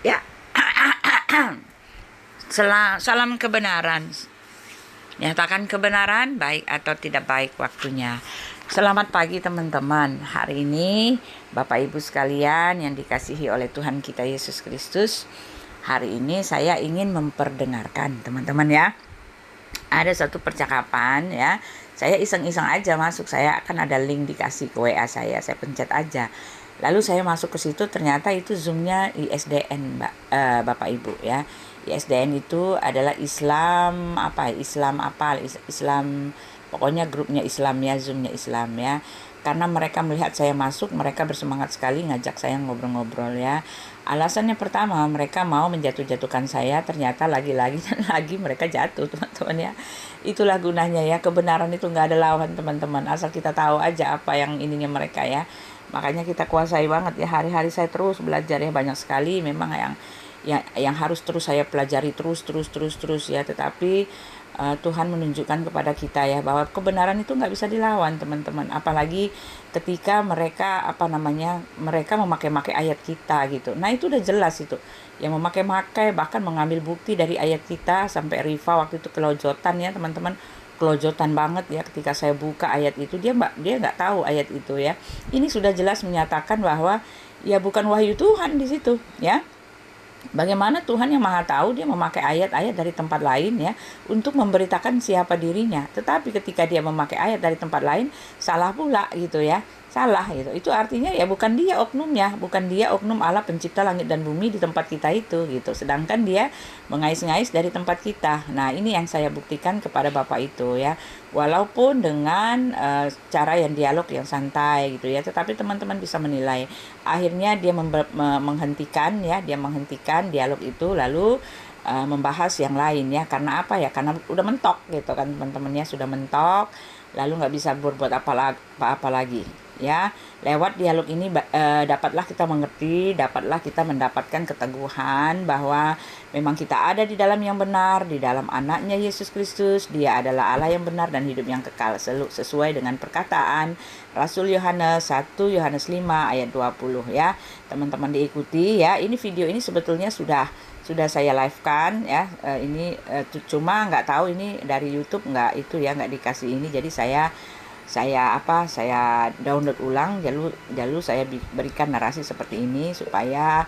Ya, salam kebenaran. Nyatakan kebenaran, baik atau tidak baik waktunya. Selamat pagi teman-teman. Hari ini Bapak Ibu sekalian yang dikasihi oleh Tuhan kita Yesus Kristus, hari ini saya ingin memperdengarkan teman-teman ya. Ada satu percakapan ya. Saya iseng-iseng aja masuk, saya akan ada link dikasih ke WA saya pencet aja. Lalu saya masuk ke situ, ternyata itu Zoom-nya ISDN, Bapak Ibu ya. ISDN itu adalah Islam Islam, pokoknya grupnya Islam ya, Zoom-nya Islam ya. Karena mereka melihat saya masuk, mereka bersemangat sekali ngajak saya ngobrol-ngobrol ya. Alasannya pertama, mereka mau menjatuh-jatuhkan saya, ternyata lagi-lagi dan lagi mereka jatuh teman-teman ya. Itulah gunanya ya, kebenaran itu nggak ada lawan teman-teman, asal kita tahu aja apa yang ininya mereka ya. Makanya kita kuasai banget ya, hari-hari saya terus belajar ya, banyak sekali memang yang harus terus saya pelajari terus ya. Tetapi Tuhan menunjukkan kepada kita ya bahwa kebenaran itu nggak bisa dilawan teman-teman, apalagi ketika mereka mereka memakai ayat kita gitu. Nah itu udah jelas itu, yang memakai bahkan mengambil bukti dari ayat kita, sampai Riva waktu itu kelojotan ya teman-teman, kelojotan banget ya ketika saya buka ayat itu. Dia nggak tahu ayat itu ya. Ini sudah jelas menyatakan bahwa ya bukan wahyu Tuhan di situ ya. Bagaimana Tuhan yang Maha Tahu, dia memakai ayat-ayat dari tempat lain ya untuk memberitakan siapa dirinya. Tetapi ketika dia memakai ayat dari tempat lain, salah pula gitu ya. Salah gitu. Itu artinya ya bukan dia oknumnya, bukan dia oknum Allah pencipta langit dan bumi di tempat kita itu gitu. Sedangkan dia mengais-ngais dari tempat kita. Nah, ini yang saya buktikan kepada Bapak itu ya. Walaupun dengan cara yang dialog yang santai gitu ya, tetapi teman-teman bisa menilai. Akhirnya dia menghentikan dialog itu, lalu membahas yang lain ya. Karena apa ya? Karena udah mentok gitu kan teman-temannya, sudah mentok, lalu nggak bisa berbuat apa lagi ya. Lewat dialog ini dapatlah kita mengerti, dapatlah kita mendapatkan keteguhan bahwa memang kita ada di dalam yang benar, di dalam anaknya Yesus Kristus. Dia adalah Allah yang benar dan hidup yang kekal, sesuai dengan perkataan Rasul Yohanes 1 Yohanes 5 ayat 20 ya. Teman-teman diikuti ya. Ini video ini sebetulnya sudah saya live-kan ya. Cuma nggak tahu ini dari YouTube nggak dikasih ini, jadi saya download ulang, lalu saya berikan narasi seperti ini supaya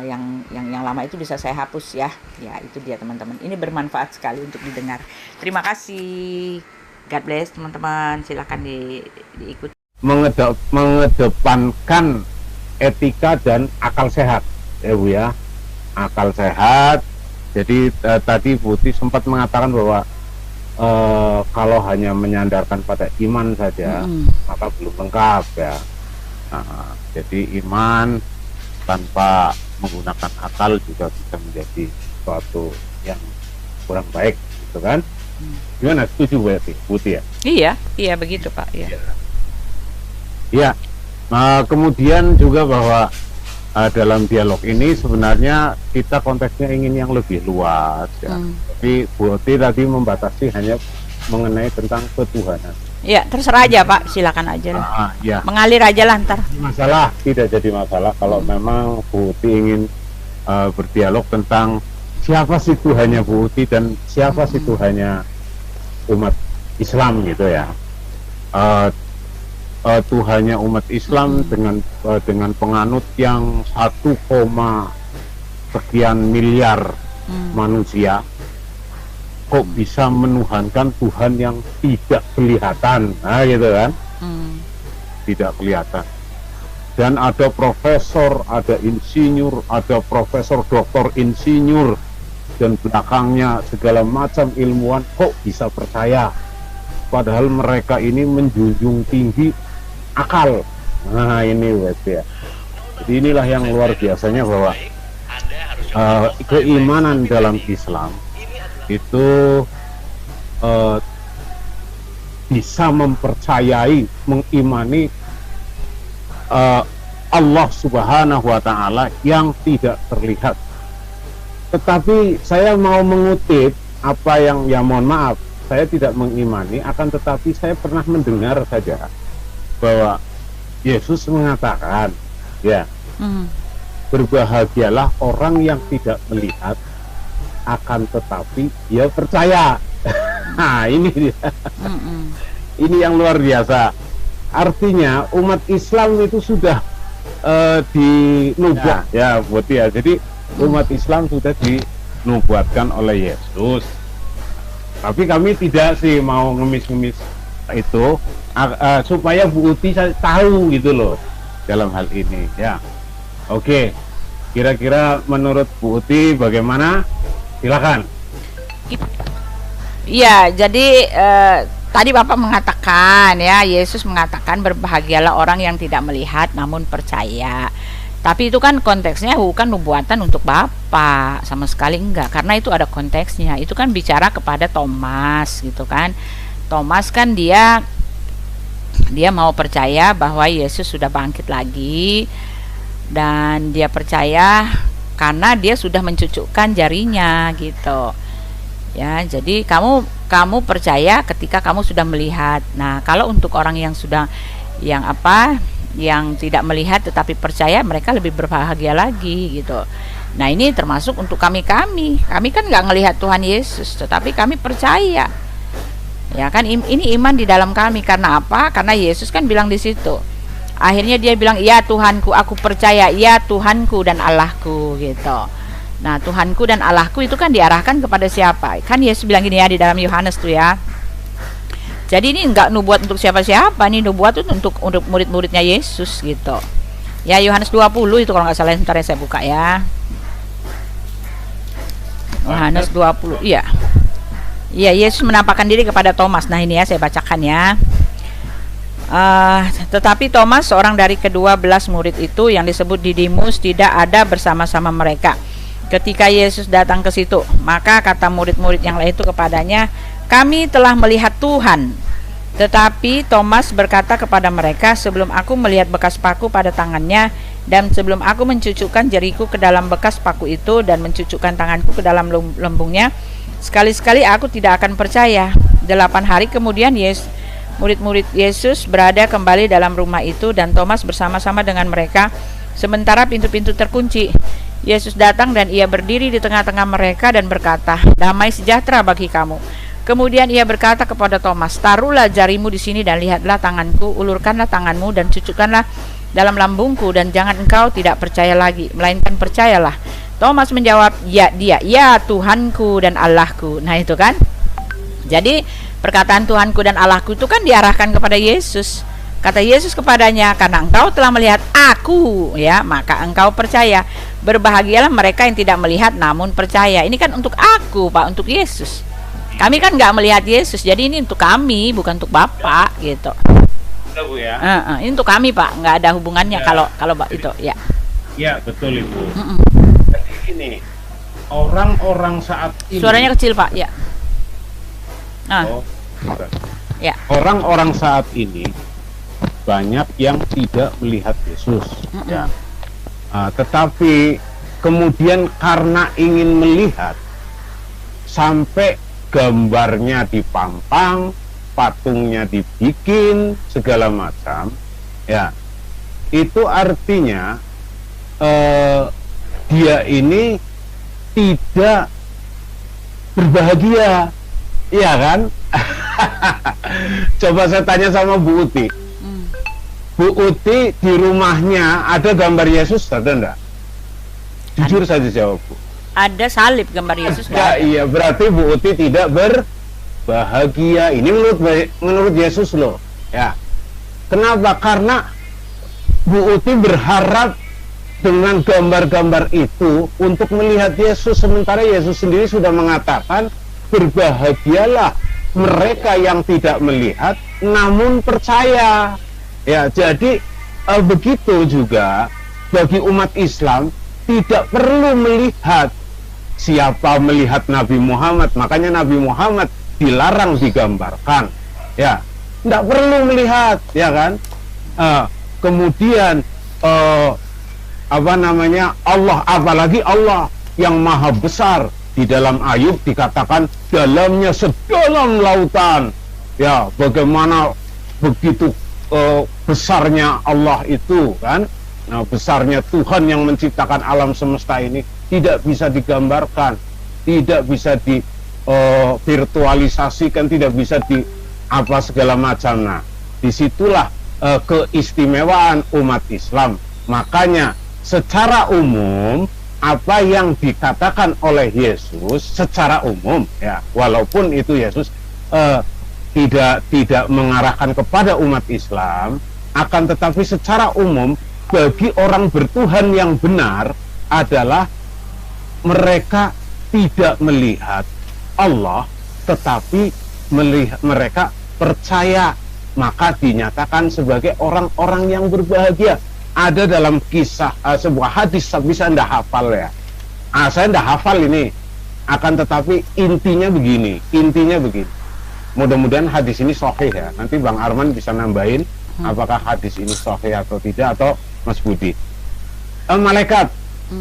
yang lama itu bisa saya hapus ya. Ya itu dia teman-teman, ini bermanfaat sekali untuk didengar. Terima kasih, God bless teman-teman, silakan diikuti. Mengedepankan etika dan akal sehat ya Bu ya, akal sehat. Jadi tadi Putih sempat mengatakan bahwa kalau hanya menyandarkan pada iman saja maka belum lengkap ya. Jadi iman tanpa menggunakan akal juga bisa menjadi suatu yang kurang baik gitu kan. Gimana, setuju Putih ya? Iya begitu Pak ya. Iya. Kemudian juga bahwa dalam dialog ini sebenarnya kita konteksnya ingin yang lebih luas ya. Tapi Bu Oti tadi membatasi hanya mengenai tentang ketuhanan. Ya terserah aja Pak, silakan aja lah. Ya. Mengalir aja lah ntar. Tidak jadi masalah kalau memang Bu Oti ingin berdialog tentang siapa sih Tuhannya Bu Oti dan siapa sih Tuhannya umat Islam gitu ya. Tuhannya umat Islam dengan penganut yang 1, sekian miliar manusia, kok bisa menuhankan Tuhan yang tidak kelihatan, gitu kan? Tidak kelihatan. Dan ada profesor, ada insinyur, ada profesor doktor insinyur, dan belakangnya segala macam ilmuwan, kok bisa percaya? Padahal mereka ini menjunjung tinggi akal. Nah ini ya. Jadi inilah yang luar biasanya bahwa keimanan dalam Islam itu bisa mempercayai, mengimani Allah Subhanahu wa Ta'ala yang tidak terlihat. Tetapi saya mau mengutip apa yang, ya mohon maaf, saya tidak mengimani, akan tetapi saya pernah mendengar saja bahwa Yesus mengatakan ya berbahagialah orang yang tidak melihat, akan tetapi dia percaya. Nah, ini dia. Ini yang luar biasa. Artinya umat Islam itu sudah dinubuat ya, buat ya. Jadi umat Islam sudah dinubuatkan oleh Yesus. Tapi kami tidak sih mau ngemis-ngemis itu, supaya Bu Uti tahu gitu loh dalam hal ini ya. Oke, kira-kira menurut Bu Uti bagaimana? Silakan. Iya, jadi tadi Bapak mengatakan ya, Yesus mengatakan berbahagialah orang yang tidak melihat namun percaya. Tapi itu kan konteksnya bukan nubuatan untuk Bapak, sama sekali enggak, karena itu ada konteksnya. Itu kan bicara kepada Thomas gitu kan. Thomas kan dia mau percaya bahwa Yesus sudah bangkit lagi, dan dia percaya karena dia sudah mencucukkan jarinya gitu. Ya, jadi kamu percaya ketika kamu sudah melihat. Nah, kalau untuk orang yang yang tidak melihat tetapi percaya, mereka lebih berbahagia lagi gitu. Nah, ini termasuk untuk kami kan nggak ngelihat Tuhan Yesus, tetapi kami percaya. Ya kan, ini iman di dalam kami. Karena apa? Karena Yesus kan bilang di situ. Akhirnya dia bilang, "Ya Tuhanku, aku percaya, ya Tuhanku dan Allahku," gitu. Nah, Tuhanku dan Allahku itu kan diarahkan kepada siapa? Kan Yesus bilang gini ya di dalam Yohanes tuh ya. Jadi ini enggak nubuat untuk siapa-siapa, ini nubuat itu untuk murid-muridnya Yesus gitu. Ya, Yohanes 20 itu kalau nggak salah, sebentar ya saya buka ya. Yohanes 20, iya. Iya, Yesus menampakkan diri kepada Thomas. Nah, ini ya saya bacakan ya. Tetapi Thomas, seorang dari ke-12 murid itu yang disebut Didimus, tidak ada bersama-sama mereka ketika Yesus datang ke situ. Maka kata murid-murid yang lain itu kepadanya, "Kami telah melihat Tuhan." Tetapi Thomas berkata kepada mereka, "Sebelum aku melihat bekas paku pada tangannya, dan sebelum aku mencucukkan jariku ke dalam bekas paku itu dan mencucukkan tanganku ke dalam lembungnya, sekali-sekali aku tidak akan percaya." 8 hari kemudian murid-murid Yesus berada kembali dalam rumah itu, dan Thomas bersama-sama dengan mereka sementara pintu-pintu terkunci. Yesus datang dan ia berdiri di tengah-tengah mereka dan berkata, "Damai sejahtera bagi kamu." Kemudian ia berkata kepada Thomas, "Taruhlah jarimu di sini dan lihatlah tanganku, ulurkanlah tanganmu dan cucukkanlah dalam lambungku, dan jangan engkau tidak percaya lagi, melainkan percayalah." Thomas menjawab, "Ya Tuhanku dan Allahku." Nah, itu kan. Jadi perkataan Tuhanku dan Allahku itu kan diarahkan kepada Yesus. Kata Yesus kepadanya, "Karena engkau telah melihat aku, ya, maka engkau percaya. Berbahagialah mereka yang tidak melihat namun percaya." Ini kan untuk aku, Pak, untuk Yesus. Kami kan nggak melihat Yesus, jadi ini untuk kami, bukan untuk Bapak gitu. Betul, Bu ya. Ini untuk kami, Pak, nggak ada hubungannya kalau itu, ya. Ya, betul Ibu. Jadi ini orang-orang saat ini. Suaranya kecil, Pak, ya. Ya. Orang-orang saat ini banyak yang tidak melihat Yesus, ya. Tetapi kemudian karena ingin melihat, sampai gambarnya dipampang, patungnya dibikin, segala macam, ya. Itu artinya dia ini tidak berbahagia, iya kan? Coba saya tanya sama Bu Uti. Bu Uti, di rumahnya ada gambar Yesus, ada enggak? Jujur saja jawab, Bu. Ada salib gambar Yesus. Ya, iya, berarti Bu Uti tidak berbahagia. Ini menurut Yesus loh, ya. Kenapa? Karena Bu Uti berharap dengan gambar-gambar itu untuk melihat Yesus, sementara Yesus sendiri sudah mengatakan, "Berbahagialah mereka yang tidak melihat namun percaya." Ya, jadi begitu juga bagi umat Islam, tidak perlu melihat. Siapa melihat Nabi Muhammad, makanya Nabi Muhammad dilarang digambarkan, ya, tidak perlu melihat, ya kan. Kemudian Allah, apalagi Allah yang maha besar, di dalam Ayub dikatakan dalamnya sedalam lautan, ya, bagaimana begitu besarnya Allah itu kan. Nah, besarnya Tuhan yang menciptakan alam semesta ini tidak bisa digambarkan, tidak bisa di virtualisasikan, tidak bisa di apa segala macam. Nah, disitulah keistimewaan umat Islam. Makanya secara umum apa yang dikatakan oleh Yesus secara umum, ya, walaupun itu Yesus tidak mengarahkan kepada umat Islam, akan tetapi secara umum bagi orang bertuhan yang benar adalah mereka tidak melihat Allah, tetapi mereka percaya, maka dinyatakan sebagai orang-orang yang berbahagia. Ada dalam kisah sebuah hadis, bisa Anda hafal ya. Saya tidak hafal ini, akan tetapi intinya begini. Mudah-mudahan hadis ini sahih ya. Nanti Bang Arman bisa nambahin apakah hadis ini sahih atau tidak, atau Mas Budi. Malaikat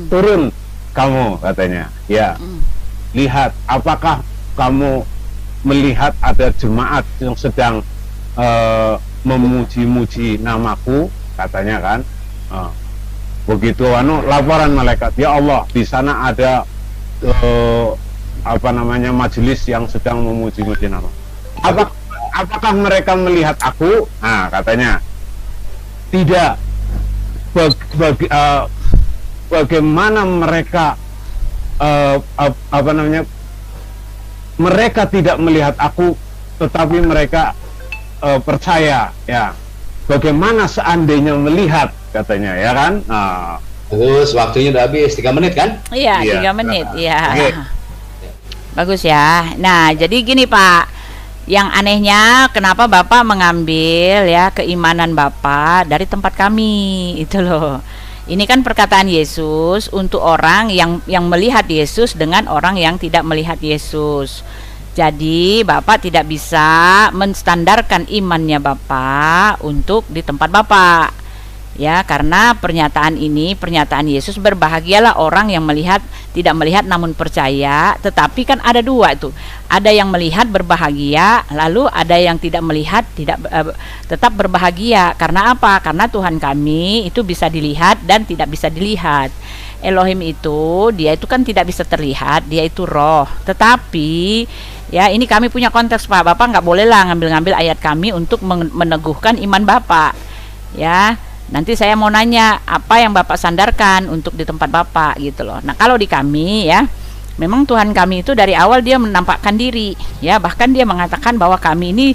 turun kamu, katanya. Ya. Lihat, apakah kamu melihat ada jemaat yang sedang memuji-muji namaku, katanya kan. Begitu laporan malaikat, ya Allah, di sana ada majelis yang sedang memuji-muji nama. Apakah mereka melihat aku? Nah, katanya tidak. Bagaimana mereka mereka tidak melihat aku, tetapi mereka percaya, ya. Bagaimana seandainya melihat, katanya, ya kan? Bagus, waktunya udah habis, 3 menit kan? Iya, 3 menit, iya. Okay. Bagus ya. Nah, jadi gini Pak, yang anehnya kenapa Bapak mengambil ya keimanan Bapak dari tempat kami, itu loh. Ini kan perkataan Yesus untuk orang yang melihat Yesus dengan orang yang tidak melihat Yesus. Jadi Bapak tidak bisa menstandarkan imannya Bapak untuk di tempat Bapak. Ya, karena pernyataan Yesus, berbahagialah orang yang tidak melihat namun percaya. Tetapi kan ada dua itu. Ada yang melihat berbahagia, lalu ada yang tidak melihat tetap berbahagia. Karena apa? Karena Tuhan kami itu bisa dilihat dan tidak bisa dilihat. Elohim itu, dia itu kan tidak bisa terlihat, dia itu roh. Tetapi ya, ini kami punya konteks Pak. Bapak nggak bolehlah ngambil-ngambil ayat kami untuk meneguhkan iman Bapak. Ya. Nanti saya mau nanya apa yang Bapak sandarkan untuk di tempat Bapak, gitu loh. Nah, kalau di kami ya, memang Tuhan kami itu dari awal dia menampakkan diri, ya, bahkan dia mengatakan bahwa kami ini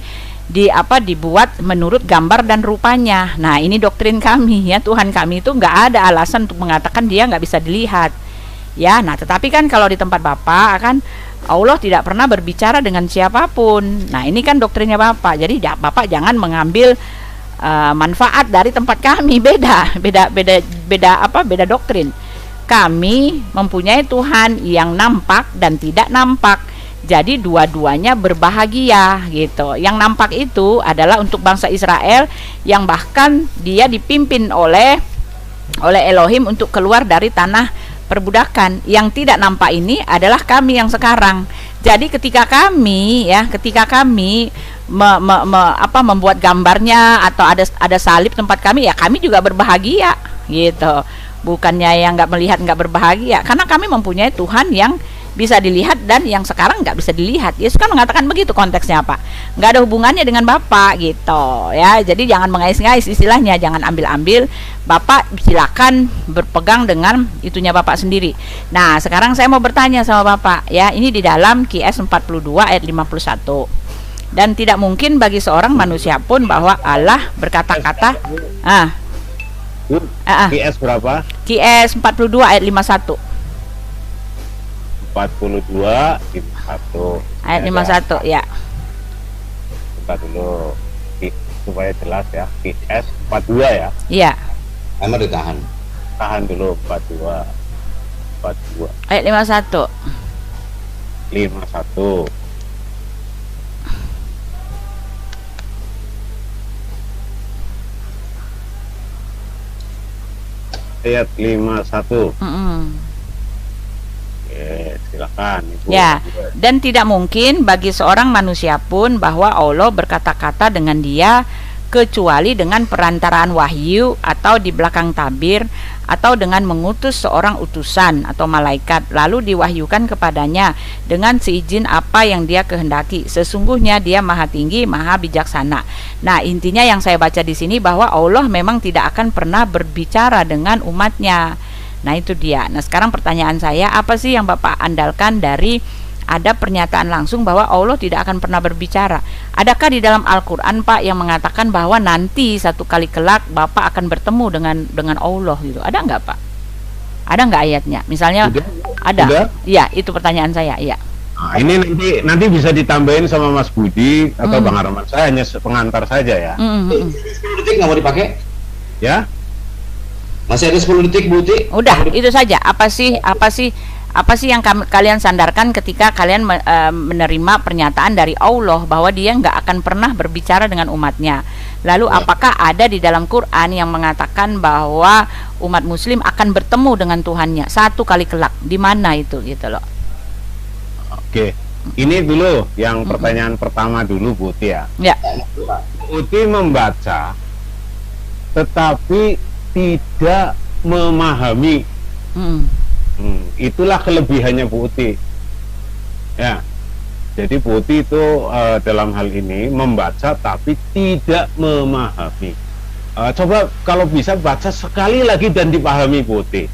dibuat menurut gambar dan rupanya. Nah, ini doktrin kami ya, Tuhan kami itu nggak ada alasan untuk mengatakan dia nggak bisa dilihat. Ya, nah tetapi kan kalau di tempat Bapak kan Allah tidak pernah berbicara dengan siapapun. Nah, ini kan doktrinnya Bapak. Jadi Bapak jangan mengambil manfaat dari tempat kami. Beda doktrin. Kami mempunyai Tuhan yang nampak dan tidak nampak. Jadi dua-duanya berbahagia gitu. Yang nampak itu adalah untuk bangsa Israel yang bahkan dia dipimpin oleh Elohim untuk keluar dari tanah perbudakan. Yang tidak nampak ini adalah kami yang sekarang. Jadi ketika kami membuat gambarnya atau ada salib tempat kami, ya kami juga berbahagia gitu. Bukannya yang nggak melihat nggak berbahagia, karena kami mempunyai Tuhan yang bisa dilihat dan yang sekarang nggak bisa dilihat. Yesus kan mengatakan begitu konteksnya Pak, nggak ada hubungannya dengan Bapak gitu ya. Jadi jangan mengais-ngais istilahnya, jangan ambil-ambil. Bapak silakan berpegang dengan itunya Bapak sendiri. Nah sekarang saya mau bertanya sama Bapak ya, ini di dalam QS 42 ayat 51. Dan tidak mungkin bagi seorang manusia pun bahwa Allah berkata-kata QS berapa? QS 42 ayat 51. 42 ayat 51 ya. Buka dulu supaya jelas ya. QS 42 ya. Iya. Emang ditahan. Tahan dulu 42 ayat 51. Ayat 51. Silakan Ibu. Ya, dan tidak mungkin bagi seorang manusia pun bahwa Allah berkata-kata dengan dia kecuali dengan perantaraan wahyu atau di belakang tabir atau dengan mengutus seorang utusan atau malaikat lalu diwahyukan kepadanya dengan seizin apa yang dia kehendaki. Sesungguhnya dia maha tinggi, maha bijaksana. Nah, intinya yang saya baca di sini bahwa Allah memang tidak akan pernah berbicara dengan umatnya. Nah, itu dia. Nah, sekarang pertanyaan saya, apa sih yang Bapak andalkan dari ada pernyataan langsung bahwa Allah tidak akan pernah berbicara? Adakah di dalam Al-Quran, Pak, yang mengatakan bahwa nanti satu kali kelak Bapak akan bertemu dengan Allah gitu? Ada nggak, Pak? Ada nggak ayatnya? Misalnya Sudah. ada. Sudah. Iya, itu pertanyaan saya. Iya. Nah, ini nanti bisa ditambahin sama Mas Budi atau Bang Arman. Saya hanya pengantar saja ya. 10 detik nggak mau dipakai? Ya. Masih ada 10 detik, Bu Uti. Udah, itu saja. Apa sih yang kalian sandarkan ketika kalian menerima pernyataan dari Allah bahwa dia nggak akan pernah berbicara dengan umatnya? Lalu apakah ada di dalam Quran yang mengatakan bahwa umat muslim akan bertemu dengan Tuhannya satu kali kelak? Di mana itu gitu loh? Oke. Ini dulu yang pertanyaan pertama dulu, Bu Uti ya. Ya. Bu Uti membaca tetapi tidak memahami. Itulah kelebihannya Bu Uti. Ya. Jadi Bu Uti itu dalam hal ini membaca tapi tidak memahami. Coba kalau bisa baca sekali lagi dan dipahami Bu Uti.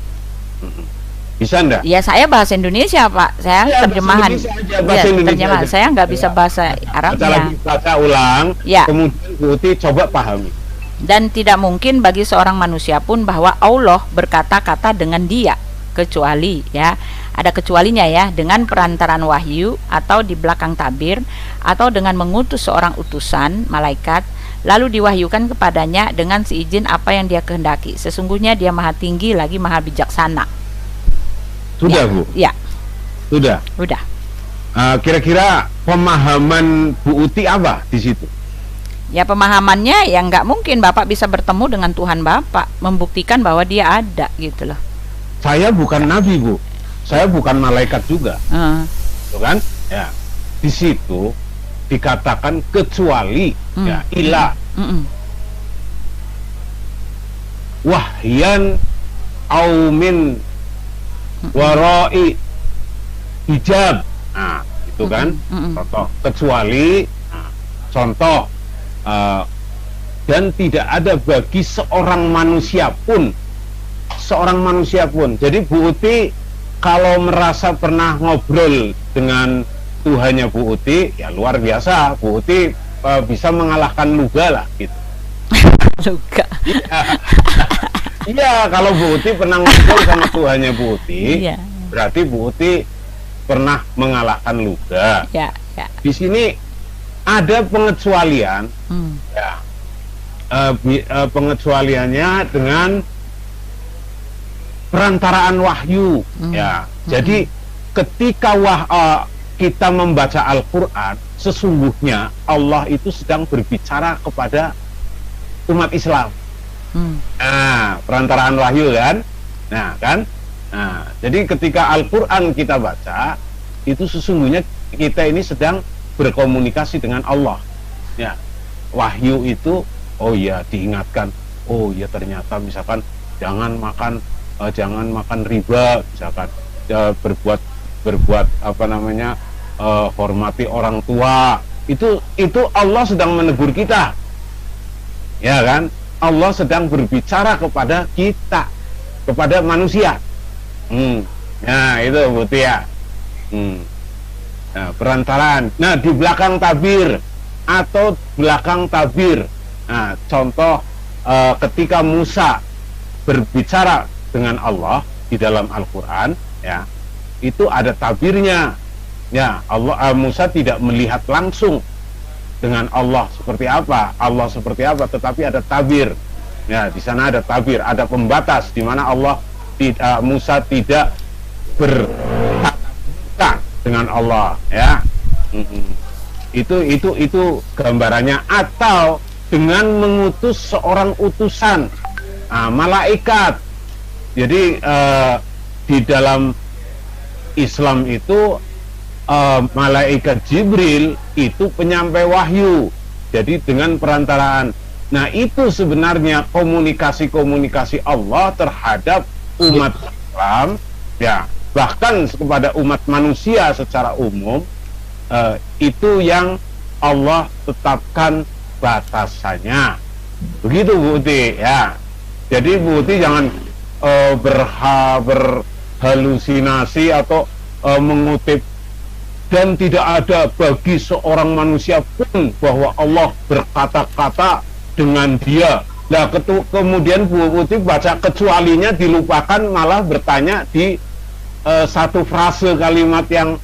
Bisa enggak? Ya, saya bahasa Indonesia, Pak. Saya Ya, terjemahan. bahasa Indonesia Terjemahan. aja. Saya nggak bisa bahasa Arabnya. Baca ulang, Ya. kemudian Bu Uti coba pahami. Dan tidak mungkin bagi seorang manusia pun bahwa Allah berkata-kata dengan dia, kecuali ya, ada kecualinya ya, dengan perantaraan wahyu atau di belakang tabir atau dengan mengutus seorang utusan malaikat lalu diwahyukan kepadanya dengan seizin apa yang dia kehendaki. Sesungguhnya dia maha tinggi lagi maha bijaksana. Sudah, Ya. Bu? Ya, Sudah. udah. Kira-kira pemahaman Bu Uti apa di situ? Ya, pemahamannya ya nggak mungkin Bapak bisa bertemu dengan Tuhan Bapak, membuktikan bahwa dia ada gitu loh. Saya bukan nabi, Bu. Saya bukan malaikat juga. Tuh kan? Ya. Di situ dikatakan kecuali ya ila wahyan aumin warai hijab. Nah, itu kan contoh kecuali contoh dan tidak ada bagi seorang manusia pun. Jadi Bu Uti kalau merasa pernah ngobrol dengan Tuhannya Bu Uti, ya luar biasa. Bu Uti bisa mengalahkan Luga lah gitu. Luga. Iya, kalau Bu Uti pernah ngobrol sama Tuhannya Bu Uti, Iya. berarti Bu Uti pernah mengalahkan Luga. Ya, ya. Di sini ada pengecualian, ya, pengecualiannya dengan perantaraan wahyu, ya. Jadi ketika kita membaca Al-Quran, sesungguhnya Allah itu sedang berbicara kepada umat Islam. Nah, perantaraan wahyu kan, nah kan, nah jadi ketika Al-Quran kita baca, itu sesungguhnya kita ini sedang berkomunikasi dengan Allah. Ya, wahyu itu, oh ya diingatkan, oh ya ternyata misalkan jangan makan riba, misalkan berbuat apa namanya, hormati orang tua. Itu Allah sedang menegur kita, ya kan? Allah sedang berbicara kepada kita, kepada manusia. Nah itu Buti ya. Nah, perantaraan. Nah, di belakang tabir atau belakang tabir. Nah, contoh ketika Musa berbicara dengan Allah di dalam Al-Quran, ya, itu ada tabirnya. Ya, Musa tidak melihat langsung dengan Allah seperti apa, tetapi ada tabir. Ya, di sana ada tabir, ada pembatas di mana Musa tidak bertatap dengan Allah, ya. Itu gambarannya. Atau dengan mengutus seorang utusan, malaikat. Jadi di dalam Islam itu malaikat Jibril itu penyampai wahyu. Jadi dengan perantaraan Nah, itu sebenarnya komunikasi-komunikasi Allah terhadap umat Islam, ya, bahkan kepada umat manusia secara umum, itu yang Allah tetapkan batasannya. Begitu Bu Uti, ya. Jadi Bu Uti jangan berhalusinasi atau mengutip, dan tidak ada bagi seorang manusia pun bahwa Allah berkata-kata dengan dia. Nah, kemudian Bu Putih baca kecualinya dilupakan, malah bertanya di satu frase kalimat yang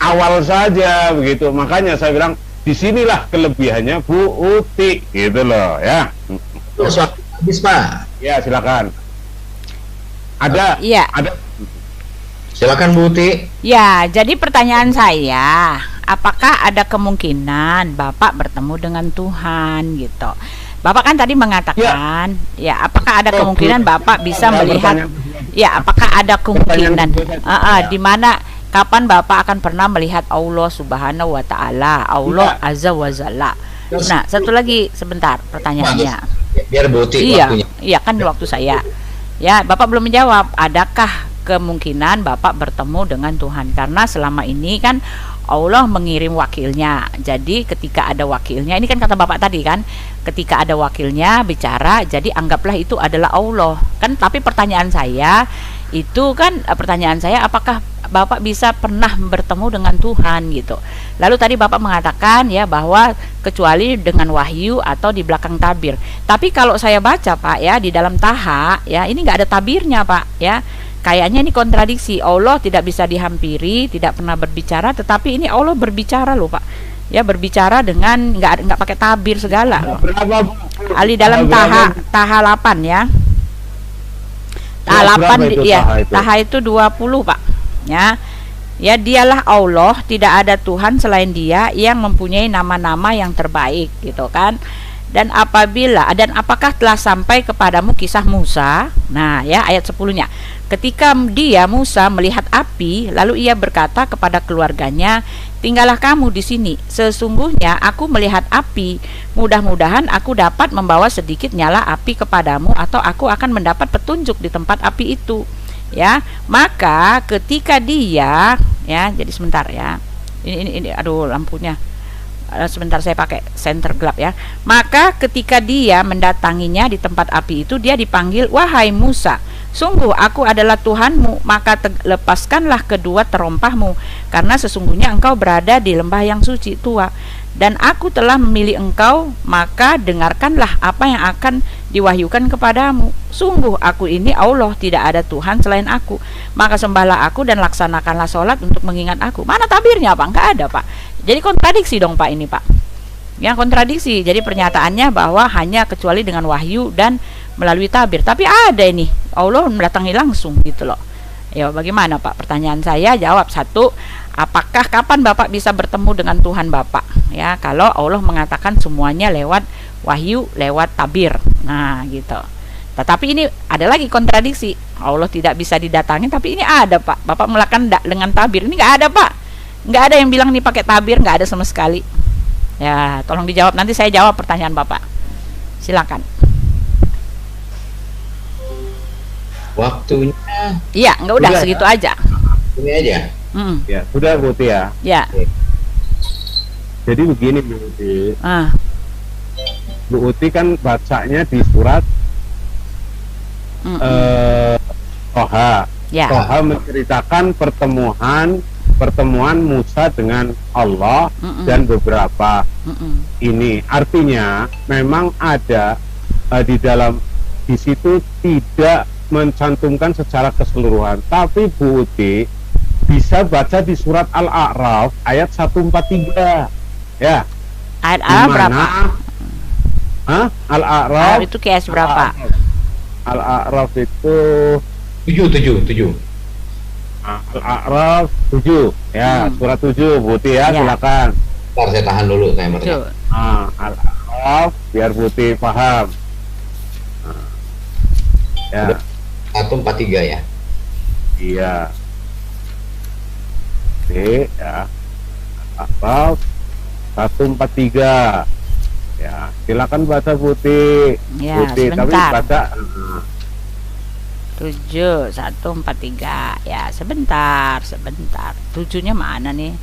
awal saja begitu. Makanya saya bilang disinilah kelebihannya Bu Uti, gitu loh ya. Habis Pak. Ya, silakan. Ada. Iya. Ada. Silakan Bu Uti. Ya, jadi pertanyaan saya, apakah ada kemungkinan Bapak bertemu dengan Tuhan gitu? Bapak kan tadi mengatakan, ya apakah ada kemungkinan Bapak bisa melihat, ya apakah ada kemungkinan, di mana, kapan Bapak akan pernah melihat Allah Subhanahu wa Ta'ala, Allah Azza wa Jalla? Nah, satu lagi sebentar pertanyaannya. Biar Bu Uti waktunya. Iya kan waktu saya. Ya, Bapak belum menjawab. Adakah kemungkinan Bapak bertemu dengan Tuhan? Karena selama ini kan Allah mengirim wakilnya. Jadi ketika ada wakilnya, ini kan kata Bapak tadi kan, ketika ada wakilnya bicara, jadi anggaplah itu adalah Allah. Kan tapi pertanyaan saya itu kan, apakah Bapak bisa pernah bertemu dengan Tuhan gitu. Lalu tadi Bapak mengatakan ya bahwa kecuali dengan wahyu atau di belakang tabir. Tapi kalau saya baca Pak ya di dalam Taha ya, ini nggak ada tabirnya Pak ya. Kayaknya ini kontradiksi. Allah tidak bisa dihampiri, tidak pernah berbicara, tetapi ini Allah berbicara loh Pak. Ya berbicara dengan nggak pakai tabir segala. Ali dalam Taha 8 ya. Taha 8 ya. Taha itu 20 Pak. Ya. Ya dialah Allah, tidak ada Tuhan selain Dia yang mempunyai nama-nama yang terbaik gitu kan. Dan apakah telah sampai kepadamu kisah Musa? Nah ya ayat 10-nya. Ketika dia Musa melihat api, lalu ia berkata kepada keluarganya, tinggallah kamu di sini. Sesungguhnya aku melihat api. Mudah-mudahan aku dapat membawa sedikit nyala api kepadamu, atau aku akan mendapat petunjuk di tempat api itu. Ya, maka ketika dia, ya, jadi sebentar ya. Ini aduh lampunya. Sebentar saya pakai senter gelap ya. Maka ketika dia mendatanginya di tempat api itu, dia dipanggil, wahai Musa, sungguh aku adalah Tuhanmu, maka lepaskanlah kedua terompahmu, karena sesungguhnya engkau berada di lembah yang suci tua, dan aku telah memilih engkau, maka dengarkanlah apa yang akan diwahyukan kepadamu. Sungguh aku ini Allah, tidak ada Tuhan selain aku, maka sembahlah aku dan laksanakanlah sholat untuk mengingat aku. Mana tabirnya Pak? Enggak ada Pak. Jadi kontradiksi dong Pak ini Pak. Yang kontradiksi. Jadi pernyataannya bahwa hanya kecuali dengan wahyu dan melalui tabir. Tapi ada ini Allah mendatangi langsung gitu loh. Ya bagaimana Pak? Pertanyaan saya jawab satu. Apakah kapan Bapak bisa bertemu dengan Tuhan Bapak? Ya kalau Allah mengatakan semuanya lewat wahyu, lewat tabir. Nah gitu. Tetapi ini ada lagi kontradiksi. Allah tidak bisa didatangi, tapi ini ada Pak. Bapak melakukan dengan tabir. Ini nggak ada Pak. Nggak ada yang bilang nih pakai tabir, nggak ada sama sekali. Ya, tolong dijawab. Nanti saya jawab pertanyaan Bapak. Silakan. Waktunya. Iya, nggak udah segitu aja. Ini aja. Ya, sudah Bu Uti ya. Ya. Jadi begini Bu Uti. Ah. Bu Uti kan bacanya di surat Toha. Ya. Toha menceritakan pertemuan Musa dengan Allah dan beberapa ini. Artinya memang ada di situ tidak mencantumkan secara keseluruhan, tapi Bu Uti bisa baca di surat Al-A'raf ayat 143 ya. Ayat berapa? Al-A'raf itu KS berapa? Al-A'raf itu 7. Al-A'raf 7 ya. Surat 7 Bu Uti ya, silakan. Bentar saya tahan dulu timernya. Al-A'raf biar Bu Uti paham. Ya. 143 ya. Iya. Oke ya. Al-A'raf 143. Ya, silakan baca Putih. Ya, Putih, tapi sebentar. baca 7143. Ya, sebentar. 7-nya mana nih?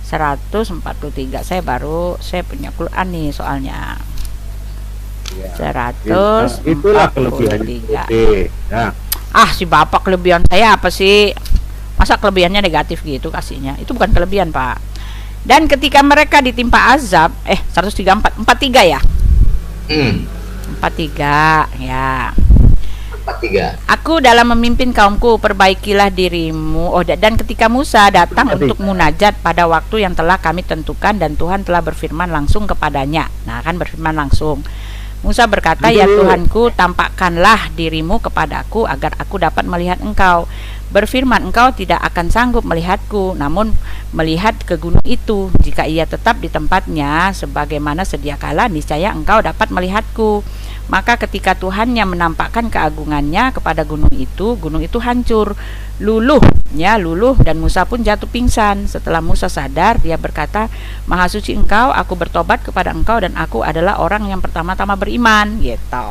143. Saya punya Quran nih soalnya. ya. 143. Itulah kelebihannya Putih. Ya. Si bapak, kelebihan saya apa sih? Masa kelebihannya negatif gitu kasihnya? Itu bukan kelebihan, Pak. Dan ketika mereka ditimpa azab, 143 ya? 43 ya. 43. Aku dalam memimpin kaumku, perbaikilah dirimu. Dan ketika Musa datang untuk munajat pada waktu yang telah kami tentukan, dan Tuhan telah berfirman langsung kepadanya. Nah, kan berfirman langsung. Musa berkata, "Ya Tuhanku, tampakkanlah dirimu kepadaku agar aku dapat melihat engkau." Berfirman, "Engkau tidak akan sanggup melihatku, namun melihat ke gunung itu. Jika ia tetap di tempatnya sebagaimana sedia kala, niscaya engkau dapat melihatku." Maka ketika Tuhannya menampakkan keagungannya kepada gunung itu hancur, luluh, dan Musa pun jatuh pingsan. Setelah Musa sadar, dia berkata, "Maha suci engkau, aku bertobat kepada engkau dan aku adalah orang yang pertama-tama beriman." Gitu.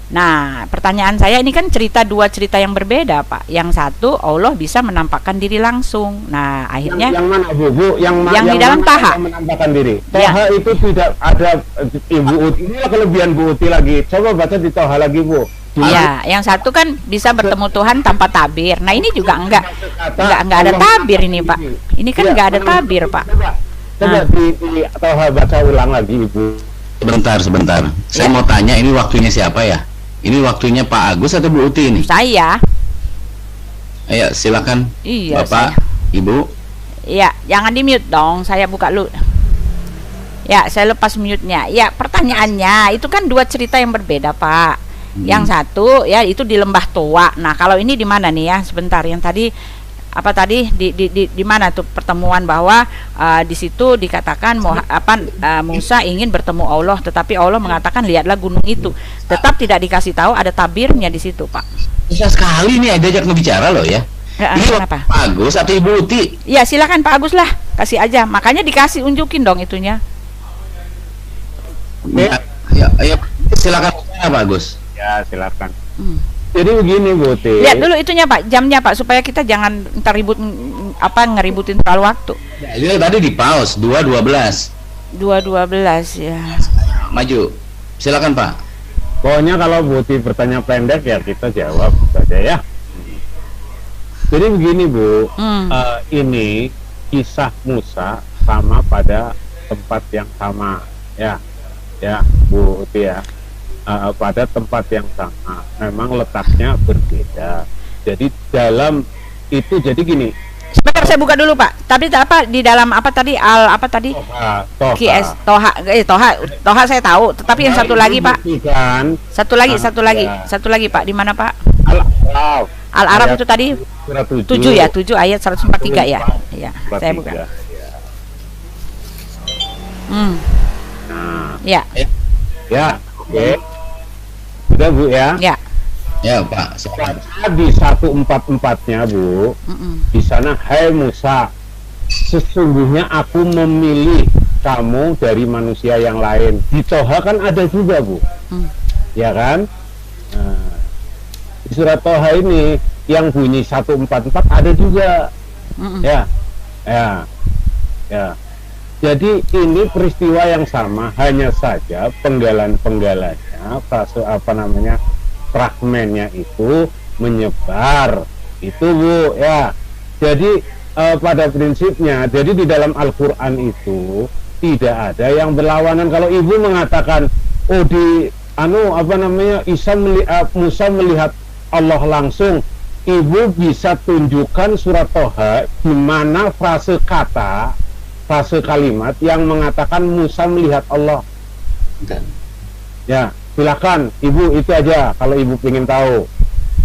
Nah, pertanyaan saya, ini kan dua cerita yang berbeda, Pak. Yang satu, Allah bisa menampakkan diri langsung. Nah, akhirnya yang mana Bu? Yang di dalam mana Taha. yang menampakkan diri. Ya. Toha itu tidak ada Ibu Uti. Inilah kelebihan Bu Uti lagi. Coba baca di Toha lagi, Bu. Ya, yang satu kan bisa bertemu Tuhan tanpa tabir. Nah, ini juga enggak ada tabir ini, Pak. Ini kan enggak ada tabir, Pak. Coba di Toha baca ulang lagi, Ibu. Sebentar. Saya mau tanya, ini waktunya siapa ya? Ini waktunya Pak Agus atau Bu Uti ini? Saya. Ayo, silakan. Iya, Bapak, Ibu. Iya, jangan di-mute dong. Saya buka dulu. Ya, saya lepas mute-nya. Ya, pertanyaannya itu kan dua cerita yang berbeda, Pak. Yang satu ya itu di Lembah Toa. Nah, kalau ini di mana nih ya? Sebentar, yang tadi apa tadi di mana tuh pertemuan bahwa di situ dikatakan Musa ingin bertemu Allah, tetapi Allah mengatakan lihatlah gunung itu. Tetap tidak dikasih tahu ada tabirnya di situ, Pak. Susah sekali nih diajak ngebicara loh ya. Ini Kenapa? Pak Agus atau Ibu Uti? Ya, silakan Pak Agus lah, kasih aja. Makanya dikasih unjukin dong itunya. Ya, silakan Pak Agus. Ya, silakan. Jadi begini, Bu Uti. Lihat dulu itunya, Pak, jamnya, Pak, supaya kita jangan ntar ngeributin terlalu waktu. Ya, itu tadi di pause 2.12. 2.12 ya. Maju. Silakan, Pak. Pokoknya kalau Bu Uti bertanya pendek ya kita jawab saja ya. Jadi begini, Bu. Ini kisah Musa sama pada tempat yang sama ya. Ya, Bu Uti ya. Pada tempat yang sama, memang letaknya berbeda. Jadi dalam itu jadi gini. Sebentar, saya buka dulu, Pak. Tapi apa di dalam apa tadi Toha. Toha saya tahu. Tetapi yang satu lagi, Pak. Satu lagi, Pak. Di mana, Pak? Al-Araf itu tadi 7 ya, 7 ayat 143 ya. Iya, saya buka. Ya. Ya, oke. Sudah, Bu ya? Ya. Ya, Pak. Di 144-nya, Bu. Di sana, "Hai Musa, sesungguhnya aku memilih kamu dari manusia yang lain." Di Toha kan ada juga, Bu. Ya kan? Nah, di surat Toha ini yang bunyi 144 ada juga. Ya. Jadi ini peristiwa yang sama, hanya saja penggalan-penggalannya, fragmennya itu menyebar. Itu, Bu, ya. Jadi pada prinsipnya, jadi di dalam Al-Quran itu tidak ada yang berlawanan. Kalau Ibu mengatakan, Musa melihat Allah langsung, Ibu bisa tunjukkan surat Toha di mana frase kalimat yang mengatakan Musa melihat Allah. Ya, silakan Ibu, itu aja kalau Ibu ingin tahu.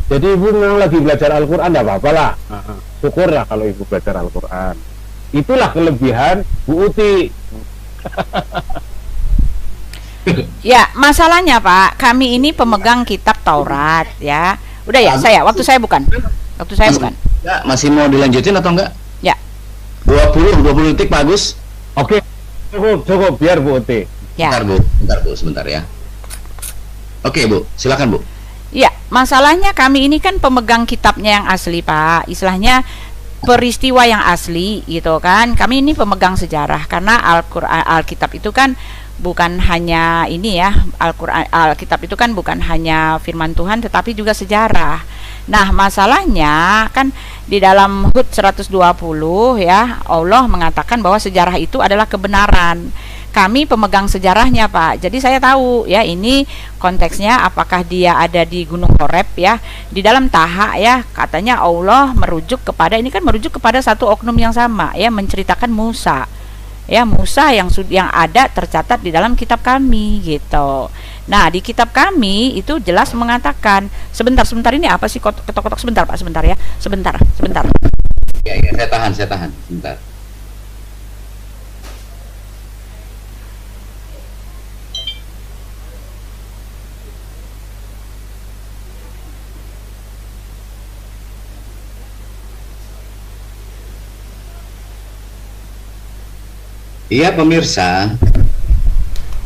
Jadi Ibu memang lagi belajar Al-Quran, tidak apa-apa lah. Syukurlah kalau Ibu belajar Al-Quran. Itulah kelebihan Bu Uti. Ya, masalahnya, Pak, kami ini pemegang kitab Taurat ya. Udah ya, waktu saya bukan. Ya, masih mau dilanjutin atau enggak? Ya. 20 detik, Pak Agus. Oke, cukup biar Bu Uti. Ya. Bentar Bu, sebentar ya. Oke Bu, silakan Bu. Ya, masalahnya kami ini kan pemegang kitabnya yang asli Pak. Istilahnya peristiwa yang asli gitu kan. Kami ini pemegang sejarah karena Alkitab itu kan bukan hanya ini ya, Alkitab itu kan bukan hanya firman Tuhan tetapi juga sejarah. Nah, masalahnya kan di dalam Hud 120 ya, Allah mengatakan bahwa sejarah itu adalah kebenaran. Kami pemegang sejarahnya Pak. Jadi saya tahu ya, ini konteksnya apakah dia ada di Gunung Horeb ya. Di dalam Taha ya, katanya Allah merujuk kepada, ini kan merujuk kepada satu oknum yang sama ya, menceritakan Musa. Ya, Musa yang ada tercatat di dalam kitab kami gitu. Nah, di kitab kami itu jelas mengatakan, sebentar ini apa sih ketok-ketok, sebentar Pak, sebentar ya. Sebentar. Ya, saya tahan sebentar. Iya pemirsa,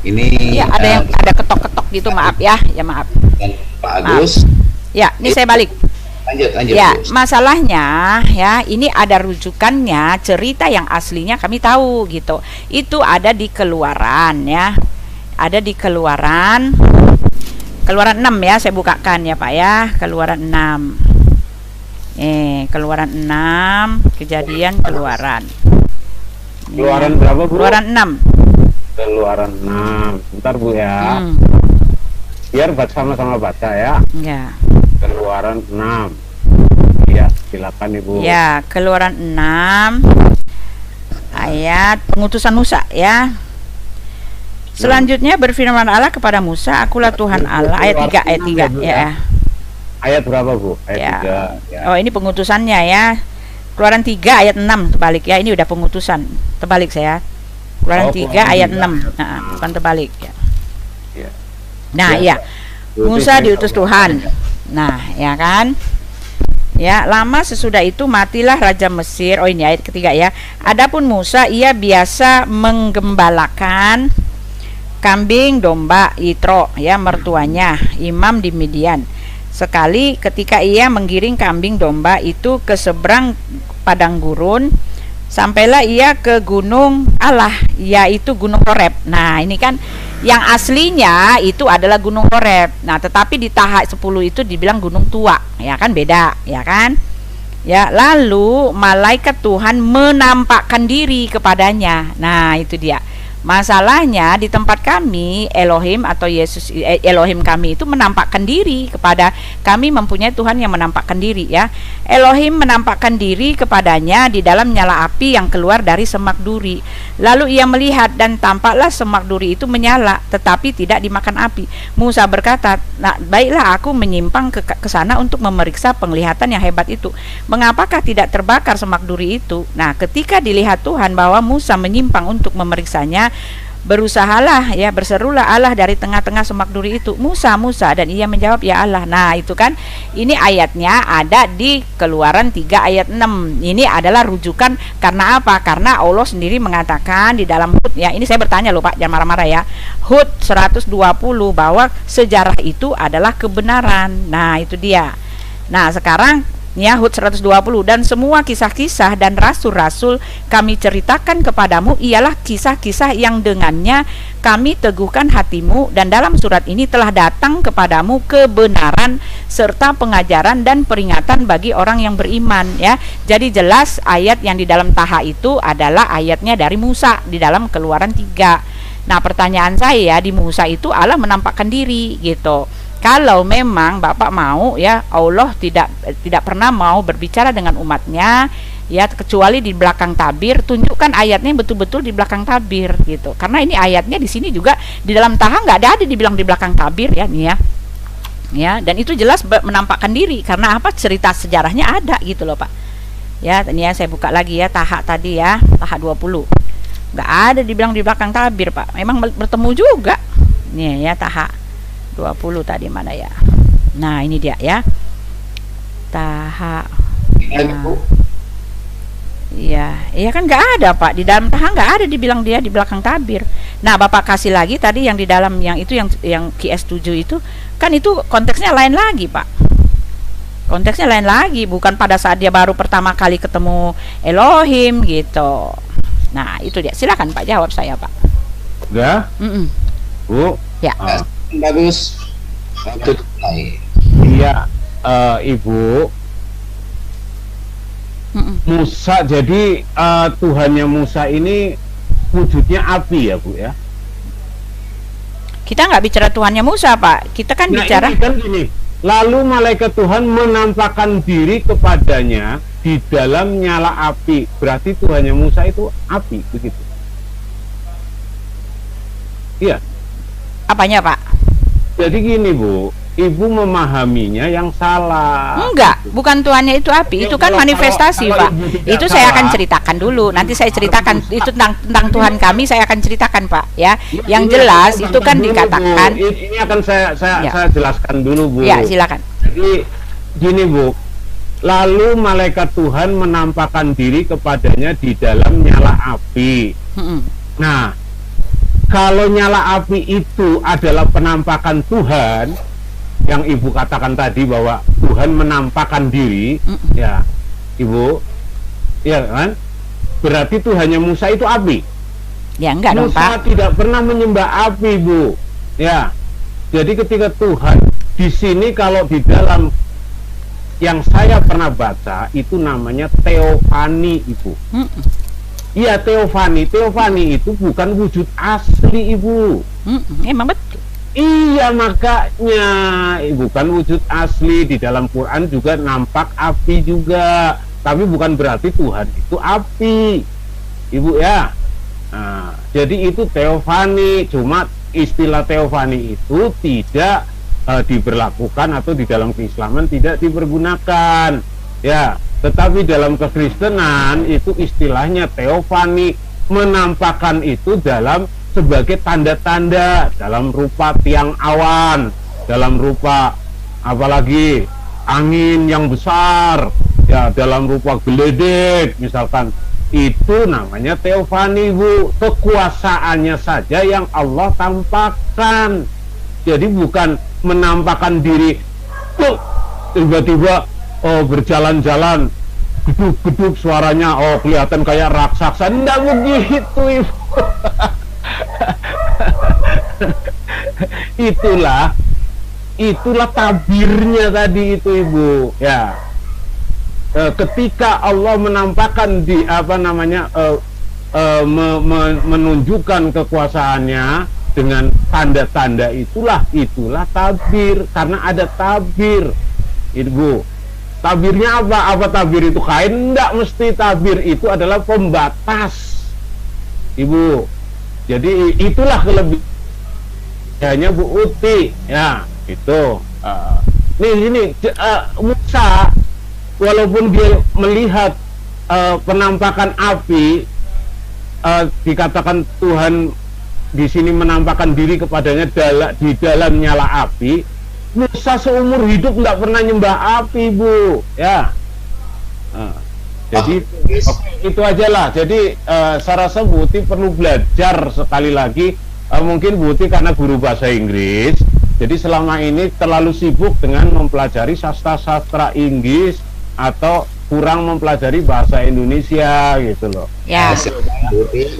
ini ya ada ketok-ketok gitu, maaf ya maaf. Dan Pak Agus. Ya, ini saya balik. Lanjut. Ya, Agus. masalahnya ya, ini ada rujukannya, cerita yang aslinya kami tahu gitu. Itu ada di Keluaran ya. Ada di Keluaran 6 ya, saya bukakan ya Pak ya. Keluaran 6. Keluaran 6, Kejadian Keluaran. Keluaran berapa Bu? Keluaran 6. Keluaran 6. Bentar Bu ya. Biar sama-sama baca ya. Ya. Keluaran 6. Iya, silakan Ibu. Ya, Keluaran 6 ayat pengutusan Musa ya. Selanjutnya berfirman Allah kepada Musa, "Akulah Tuhan Allah." Ayat 3 ya. Ayat berapa Bu? Ayat Ya. 3 ya. Oh, ini pengutusannya ya. Keluaran 3 ayat 6 terbalik ya. Ini udah pengutusan. Terbalik saya. Keluaran 3 ayat 6. Nah, bukan terbalik ya. Ya. Nah, ya. Musa diutus Tuhan. Nah, ya kan? Ya, lama sesudah itu matilah raja Mesir. Oh, ini ayat ketiga ya. Adapun Musa, ia biasa menggembalakan kambing domba Yitro ya, mertuanya, imam di Midian. Sekali ketika ia menggiring kambing domba itu ke seberang padang gurun, sampailah ia ke gunung Allah, yaitu Gunung Horeb. Nah, ini kan yang aslinya itu adalah Gunung Horeb. Nah, tetapi di Taha 10 itu dibilang Gunung Tua, ya kan, beda, ya kan? Ya, lalu malaikat Tuhan menampakkan diri kepadanya. Nah, itu dia. Masalahnya di tempat kami Elohim atau Elohim kami itu menampakkan diri kepada kami, mempunyai Tuhan yang menampakkan diri ya. Elohim menampakkan diri kepadanya di dalam nyala api yang keluar dari semak duri. Lalu ia melihat dan tampaklah semak duri itu menyala tetapi tidak dimakan api. Musa berkata, "Nah, baiklah aku menyimpang ke sana untuk memeriksa penglihatan yang hebat itu. Mengapakah tidak terbakar semak duri itu?" Nah, ketika dilihat Tuhan bahwa Musa menyimpang untuk memeriksanya, berusahalah ya, berserulah Allah dari tengah-tengah semak duri itu, "Musa, Musa," dan ia menjawab, "Ya Allah." Nah, itu kan, ini ayatnya ada di Keluaran 3 ayat 6. Ini adalah rujukan karena apa? Karena Allah sendiri mengatakan di dalam Hud ya, ini saya bertanya loh Pak, jangan marah-marah ya. Hud 120 bahwa sejarah itu adalah kebenaran. Nah, itu dia. Nah, sekarang ya, Hud 120, "Dan semua kisah-kisah dan rasul-rasul kami ceritakan kepadamu ialah kisah-kisah yang dengannya kami teguhkan hatimu, dan dalam surat ini telah datang kepadamu kebenaran serta pengajaran dan peringatan bagi orang yang beriman." Ya, jadi jelas ayat yang di dalam Taha itu adalah ayatnya dari Musa di dalam Keluaran 3. Nah, pertanyaan saya, di Musa itu Allah menampakkan diri gitu. Kalau memang Bapak mau ya, Allah tidak pernah mau berbicara dengan umatnya ya, kecuali di belakang tabir. Tunjukkan ayatnya betul-betul di belakang tabir gitu. Karena ini ayatnya di sini juga di dalam Taha nggak ada dibilang di belakang tabir ya nih ya. Ya, dan itu jelas menampakkan diri karena apa? Cerita sejarahnya ada gitu loh Pak. Ya, ini ya saya buka lagi ya Taha tadi ya, Taha 20. Nggak ada dibilang di belakang tabir Pak. Memang bertemu juga. Nih ya Taha 20 tadi mana ya? Nah, ini dia ya. Taha. Nah. Iya kan nggak ada Pak, di dalam Taha nggak ada dibilang dia di belakang tabir. Nah, Bapak kasih lagi tadi yang di dalam yang itu yang QS7 itu kan itu konteksnya lain lagi, Pak. Konteksnya lain lagi, bukan pada saat dia baru pertama kali ketemu Elohim gitu. Nah, itu dia. Silakan Pak jawab saya, Pak. Udah? Bu? Ya. Bagus. Waktu selesai. Iya, Ibu. Musa, jadi Tuhannya Musa ini wujudnya api ya, Bu ya? Kita nggak bicara Tuhannya Musa, Pak. Kita kan Nah, bicara. ini kan gini. Lalu malaikat Tuhan menampakkan diri kepadanya di dalam nyala api. Berarti Tuhannya Musa itu api, begitu. Iya. Apanya, Pak? Jadi gini, Bu. Ibu memahaminya yang salah. Enggak, bukan Tuhannya itu api. Itu kan manifestasi, Pak. Itu saya akan ceritakan dulu. Nanti saya ceritakan itu tentang Tuhan kami. Saya akan ceritakan, Pak. Ya, yang jelas itu kan dikatakan. Ini akan saya jelaskan dulu, Bu. Ya, silakan. Jadi gini, Bu. Lalu malaikat Tuhan menampakkan diri kepadanya di dalam nyala api. Nah, kalau nyala api itu adalah penampakan Tuhan, yang Ibu katakan tadi bahwa Tuhan menampakkan diri, ya, Ibu, ya kan? Berarti Tuhannya Musa itu api. Ya enggak dong, Musa Pak. tidak pernah menyembah api, Bu. Ya. Jadi ketika Tuhan di sini, kalau di dalam yang saya pernah baca itu namanya teofani, Ibu. Iya, teofani. Teofani itu bukan wujud asli, Ibu. Emang betul. Iya, makanya bukan wujud asli. Di dalam Quran juga nampak api juga, tapi bukan berarti Tuhan itu api, Ibu ya. Nah, jadi itu teofani. Cuma istilah teofani itu tidak diberlakukan atau di dalam keislaman tidak dipergunakan ya. Tetapi dalam kekristenan itu istilahnya teofani, menampakkan itu dalam sebagai tanda-tanda, dalam rupa tiang awan, dalam rupa apalagi angin yang besar, ya, dalam rupa geledek misalkan. Itu namanya teofani, Bu. Kekuasaannya saja yang Allah tampakkan. Jadi bukan menampakkan diri tiba-tiba berjalan-jalan geduk-geduk suaranya, kelihatan kayak raksasa. Enggak begitu, Ibu. itulah tabirnya tadi itu, Ibu ya. Ketika Allah menampakkan di menunjukkan kekuasaannya dengan tanda-tanda, itulah tabir. Karena ada tabir, Ibu. Tabirnya apa tabir itu? Kain? Enggak mesti. Tabir itu adalah pembatas, Ibu. Jadi itulah kelebihannya, Bu Uti ya, itu. Ini Musa, walaupun dia melihat penampakan api, dikatakan Tuhan di sini menampakkan diri kepadanya di dalam nyala api. Musa seumur hidup nggak pernah nyembah api, Bu ya. Jadi itu aja lah. Jadi saya rasa Bu Uti perlu belajar sekali lagi. Mungkin Bu Uti karena guru bahasa Inggris, jadi selama ini terlalu sibuk dengan mempelajari sastra-sastra Inggris atau kurang mempelajari bahasa Indonesia gitu loh. Ya.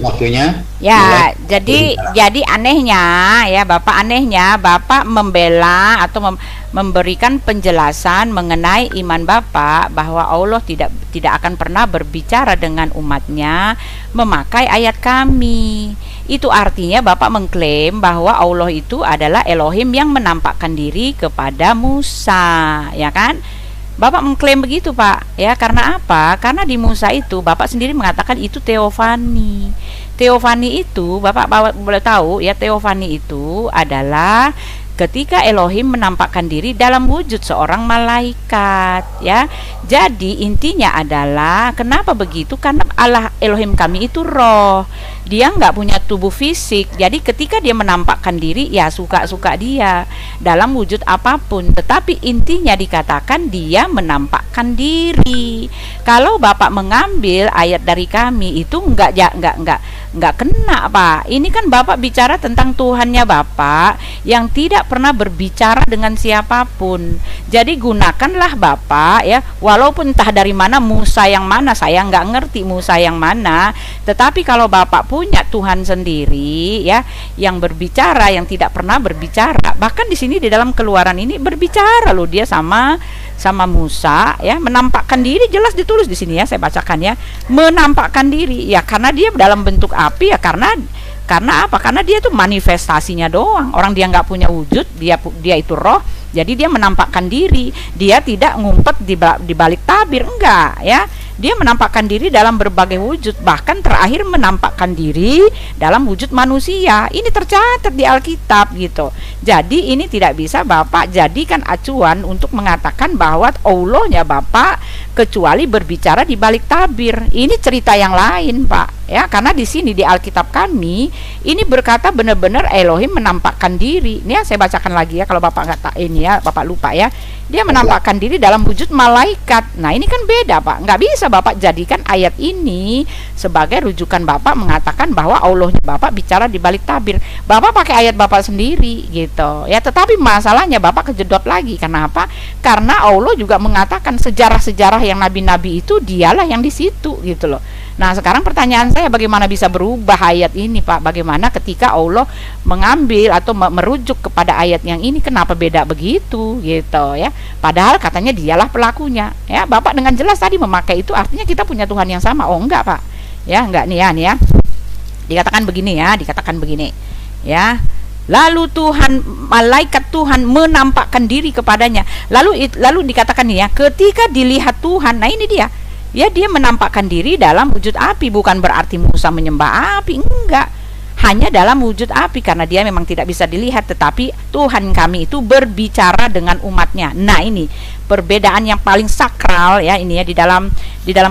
Waktunya. Ya, jadi anehnya ya, Bapak membela atau memberikan penjelasan mengenai iman Bapak bahwa Allah tidak akan pernah berbicara dengan umatnya memakai ayat kami. Itu artinya Bapak mengklaim bahwa Allah itu adalah Elohim yang menampakkan diri kepada Musa, ya kan? Bapak mengklaim begitu, Pak. Ya, karena apa? Karena di Musa itu Bapak sendiri mengatakan itu teofani. Teofani itu Bapak boleh tahu ya, teofani itu adalah ketika Elohim menampakkan diri dalam wujud seorang malaikat, ya. Jadi intinya adalah kenapa begitu? Karena Allah Elohim kami itu roh, dia nggak punya tubuh fisik. Jadi ketika dia menampakkan diri, ya suka-suka dia dalam wujud apapun. Tetapi intinya dikatakan dia menampakkan diri. Kalau Bapak mengambil ayat dari kami itu nggak kena, Pak. Ini kan Bapak bicara tentang Tuhannya Bapak yang tidak pernah berbicara dengan siapapun. Jadi gunakanlah Bapak, ya, walaupun entah dari mana Musa yang mana, saya nggak ngerti Musa yang mana. Tetapi kalau Bapak punya Tuhan sendiri, ya, yang berbicara, yang tidak pernah berbicara. Bahkan di sini di dalam Keluaran ini berbicara loh dia sama Musa, ya, menampakkan diri, jelas ditulis di sini, ya, saya bacakan, ya, menampakkan diri, ya, karena dia dalam bentuk api, ya, karena apa? Karena dia itu manifestasinya doang. Orang dia nggak punya wujud, dia itu roh, jadi dia menampakkan diri. Dia tidak ngumpet di balik tabir, enggak, ya. Dia menampakkan diri dalam berbagai wujud, bahkan terakhir menampakkan diri dalam wujud manusia. Ini tercatat di Alkitab gitu. Jadi ini tidak bisa Bapak jadikan acuan untuk mengatakan bahwa Allahnya Bapak kecuali berbicara di balik tabir. Ini cerita yang lain, Pak. Ya, karena di sini di Alkitab kami ini berkata benar-benar Elohim menampakkan diri. Ini ya, saya bacakan lagi, ya, kalau Bapak nggak tak ini, ya, Bapak lupa, ya. Dia menampakkan diri dalam wujud malaikat. Nah, ini kan beda, Pak. Nggak bisa Bapak jadikan ayat ini sebagai rujukan Bapak mengatakan bahwa Allahnya Bapak bicara di balik tabir. Bapak pakai ayat Bapak sendiri gitu, ya. Tetapi masalahnya Bapak kejedot lagi. Kenapa? Karena Allah juga mengatakan sejarah-sejarah yang nabi-nabi itu dialah yang di situ gitu loh. Nah, sekarang pertanyaan saya, bagaimana bisa berubah ayat ini, Pak? Bagaimana ketika Allah mengambil atau merujuk kepada ayat yang ini, kenapa beda begitu gitu, ya? Padahal katanya dialah pelakunya, ya. Bapak dengan jelas tadi memakai itu artinya kita punya Tuhan yang sama. Oh, enggak, Pak. Ya, enggak nih ya. Dikatakan begini, ya. Lalu malaikat Tuhan menampakkan diri kepadanya. Lalu dikatakan nih, ya, ketika dilihat Tuhan. Nah, ini dia. Ya, dia menampakkan diri dalam wujud api. Bukan berarti Musa menyembah api, enggak. Hanya dalam wujud api, karena dia memang tidak bisa dilihat. Tetapi Tuhan kami itu berbicara dengan umatnya. Nah, ini perbedaan yang paling sakral, ya, ini, ya, di dalam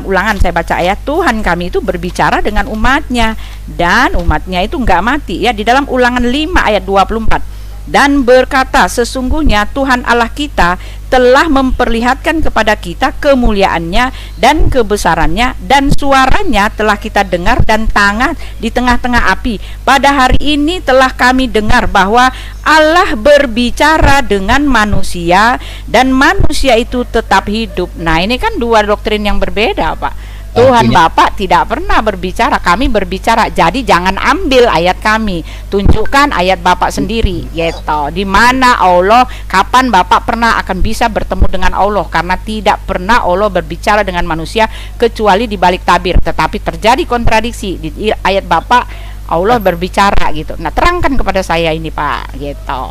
Ulangan saya baca, ya, Tuhan kami itu berbicara dengan umatnya, dan umatnya itu enggak mati, ya, di dalam Ulangan 5 ayat 24. Dan berkata, sesungguhnya Tuhan Allah kita telah memperlihatkan kepada kita kemuliaannya dan kebesarannya, dan suaranya telah kita dengar dan tangan di tengah-tengah api. Pada hari ini telah kami dengar bahwa Allah berbicara dengan manusia dan manusia itu tetap hidup. Nah, ini kan dua doktrin yang berbeda, Pak. Tuhan Bapak tidak pernah berbicara, kami berbicara. Jadi jangan ambil ayat kami, tunjukkan ayat Bapak sendiri, gitu. Di mana Allah, kapan Bapak pernah akan bisa bertemu dengan Allah? Karena tidak pernah Allah berbicara dengan manusia kecuali di balik tabir. Tetapi terjadi kontradiksi di ayat Bapak, Allah berbicara gitu. Nah, terangkan kepada saya ini, Pak, gitu.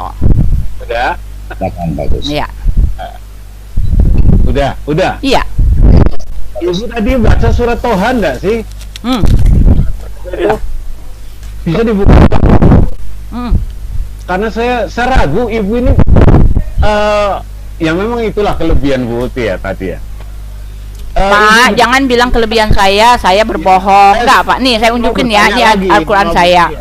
Udah? Bagus. Iya. Udah. Iya. Ibu tadi baca surat Toha enggak sih? Bisa dibuka? Karena saya ragu ibu ini, ya memang itulah kelebihan Bu Uti, ya, tadi, ya. Pak, jangan bilang kelebihan saya berbohong. Enggak, Pak. Nih, saya unjukin, ya, ini Al-Quran saya.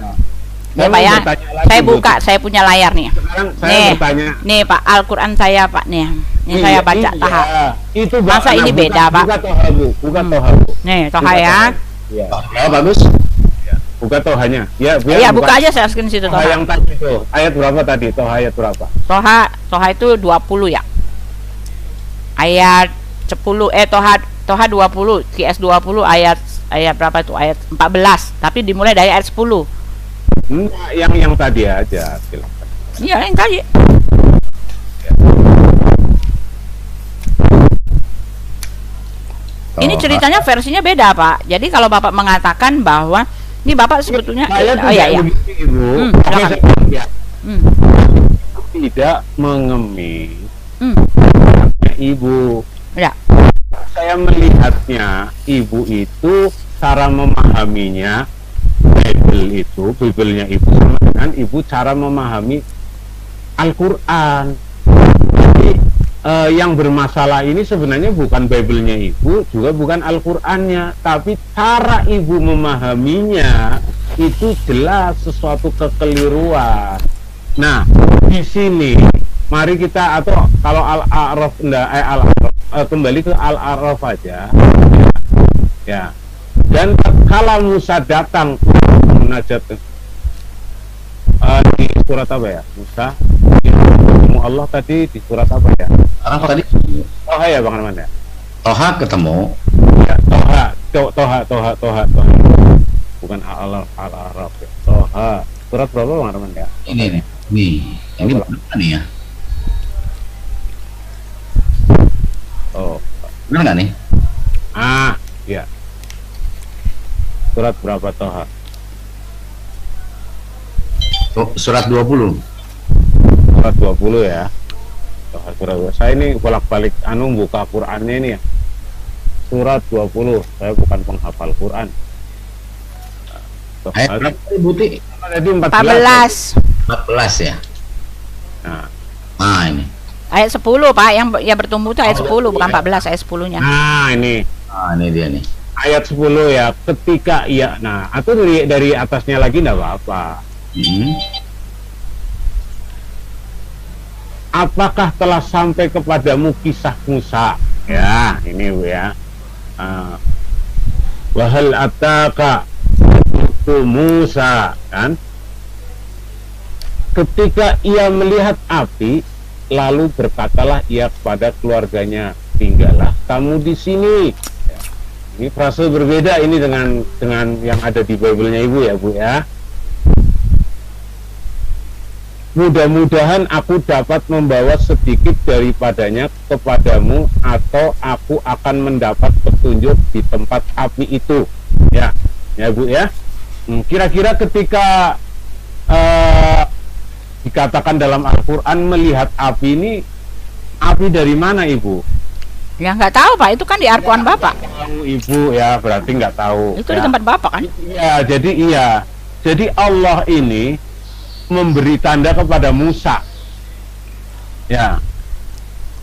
Ya, Pak, ya. Saya buka, saya punya layar nih. Sekarang saya bertanya. Nih, Pak, Al-Quran saya, Pak, nih. Ini saya baca Toha. Itu masa ini beda, Pak? Buka Toha, Bu. Buka Toha, Bu. Nih, Toha, ya. Iya. Ya, bagus. Buka Tohanya. Ya, Iya, buka aja, saya screen situ Toha Toha. yang tadi itu. Ayat berapa tadi? Toha ayat berapa? Toha itu 20, ya. Ayat 10, Toha 20, QS 20 ayat berapa itu? Ayat 14. Tapi dimulai dari ayat 10. Yang tadi aja, silakan. Iya, yang tadi. Ini ceritanya versinya beda, Pak. Jadi kalau Bapak mengatakan bahwa ini Bapak sebetulnya Ibu. Silakan. Tidak mengemis. Ibu. Ya. Saya melihatnya Ibu itu cara memahaminya Bibelnya Ibu sama dengan Ibu cara memahami Al-Quran. Jadi yang bermasalah ini sebenarnya bukan Bible-nya ibu, juga bukan Al-Qurannya, tapi cara ibu memahaminya itu jelas sesuatu kekeliruan. Nah, di sini mari kita, atau kalau Al-A'raf kembali ke Al-A'raf aja ya. Dan kalau Musa datang munajat di surat apa ya? Musa ketemu Allah tadi di surat apa ya? Araf tadi Toha ya Bang Arman ya? Toha ketemu. Ya, Toha. Bukan Al-Araf ya. Toha. Surat berapa Bang Arman ya? Ini berapa nih ya? Oh, Benar nggak nih? ya. Surat berapa Toha? Surat 20. Surat 20 ya. Toha surat 20. Saya ini bolak-balik buka Qur'annya ini ya. Surat 20. Saya bukan penghafal Qur'an. Ayat berapa Buti? Tadi 14. 14 ya. Nah, ini. Ayat 10 Pak, yang bertumbuh itu ayat 10 bukan 14, ayat 10-nya. Nah, ini. Nah, ini dia nih. Ayat 10 ya. Ketika ia, nah, atau dari atasnya lagi enggak apa-apa. Apakah telah sampai kepadamu kisah Musa? Ya, ini Bu ya. Wahal ataka Musa, kan? Ketika ia melihat api, lalu berkatalah ia kepada keluarganya, tinggallah kamu di sini. Ya. Ini frase berbeda ini dengan yang ada di Bible-nya Ibu ya Bu ya. Mudah-mudahan aku dapat membawa sedikit daripadanya kepadamu, atau aku akan mendapat petunjuk di tempat api itu. Ya, ya Bu ya. Kira-kira ketika dikatakan dalam Al-Quran melihat api ini, api dari mana Ibu? Ya nggak tahu Pak, itu kan di Al-Quran Bapak. Tahu Ibu ya, berarti nggak tahu. Itu ya. di tempat Bapak kan? Iya, jadi Allah ini memberi tanda kepada Musa.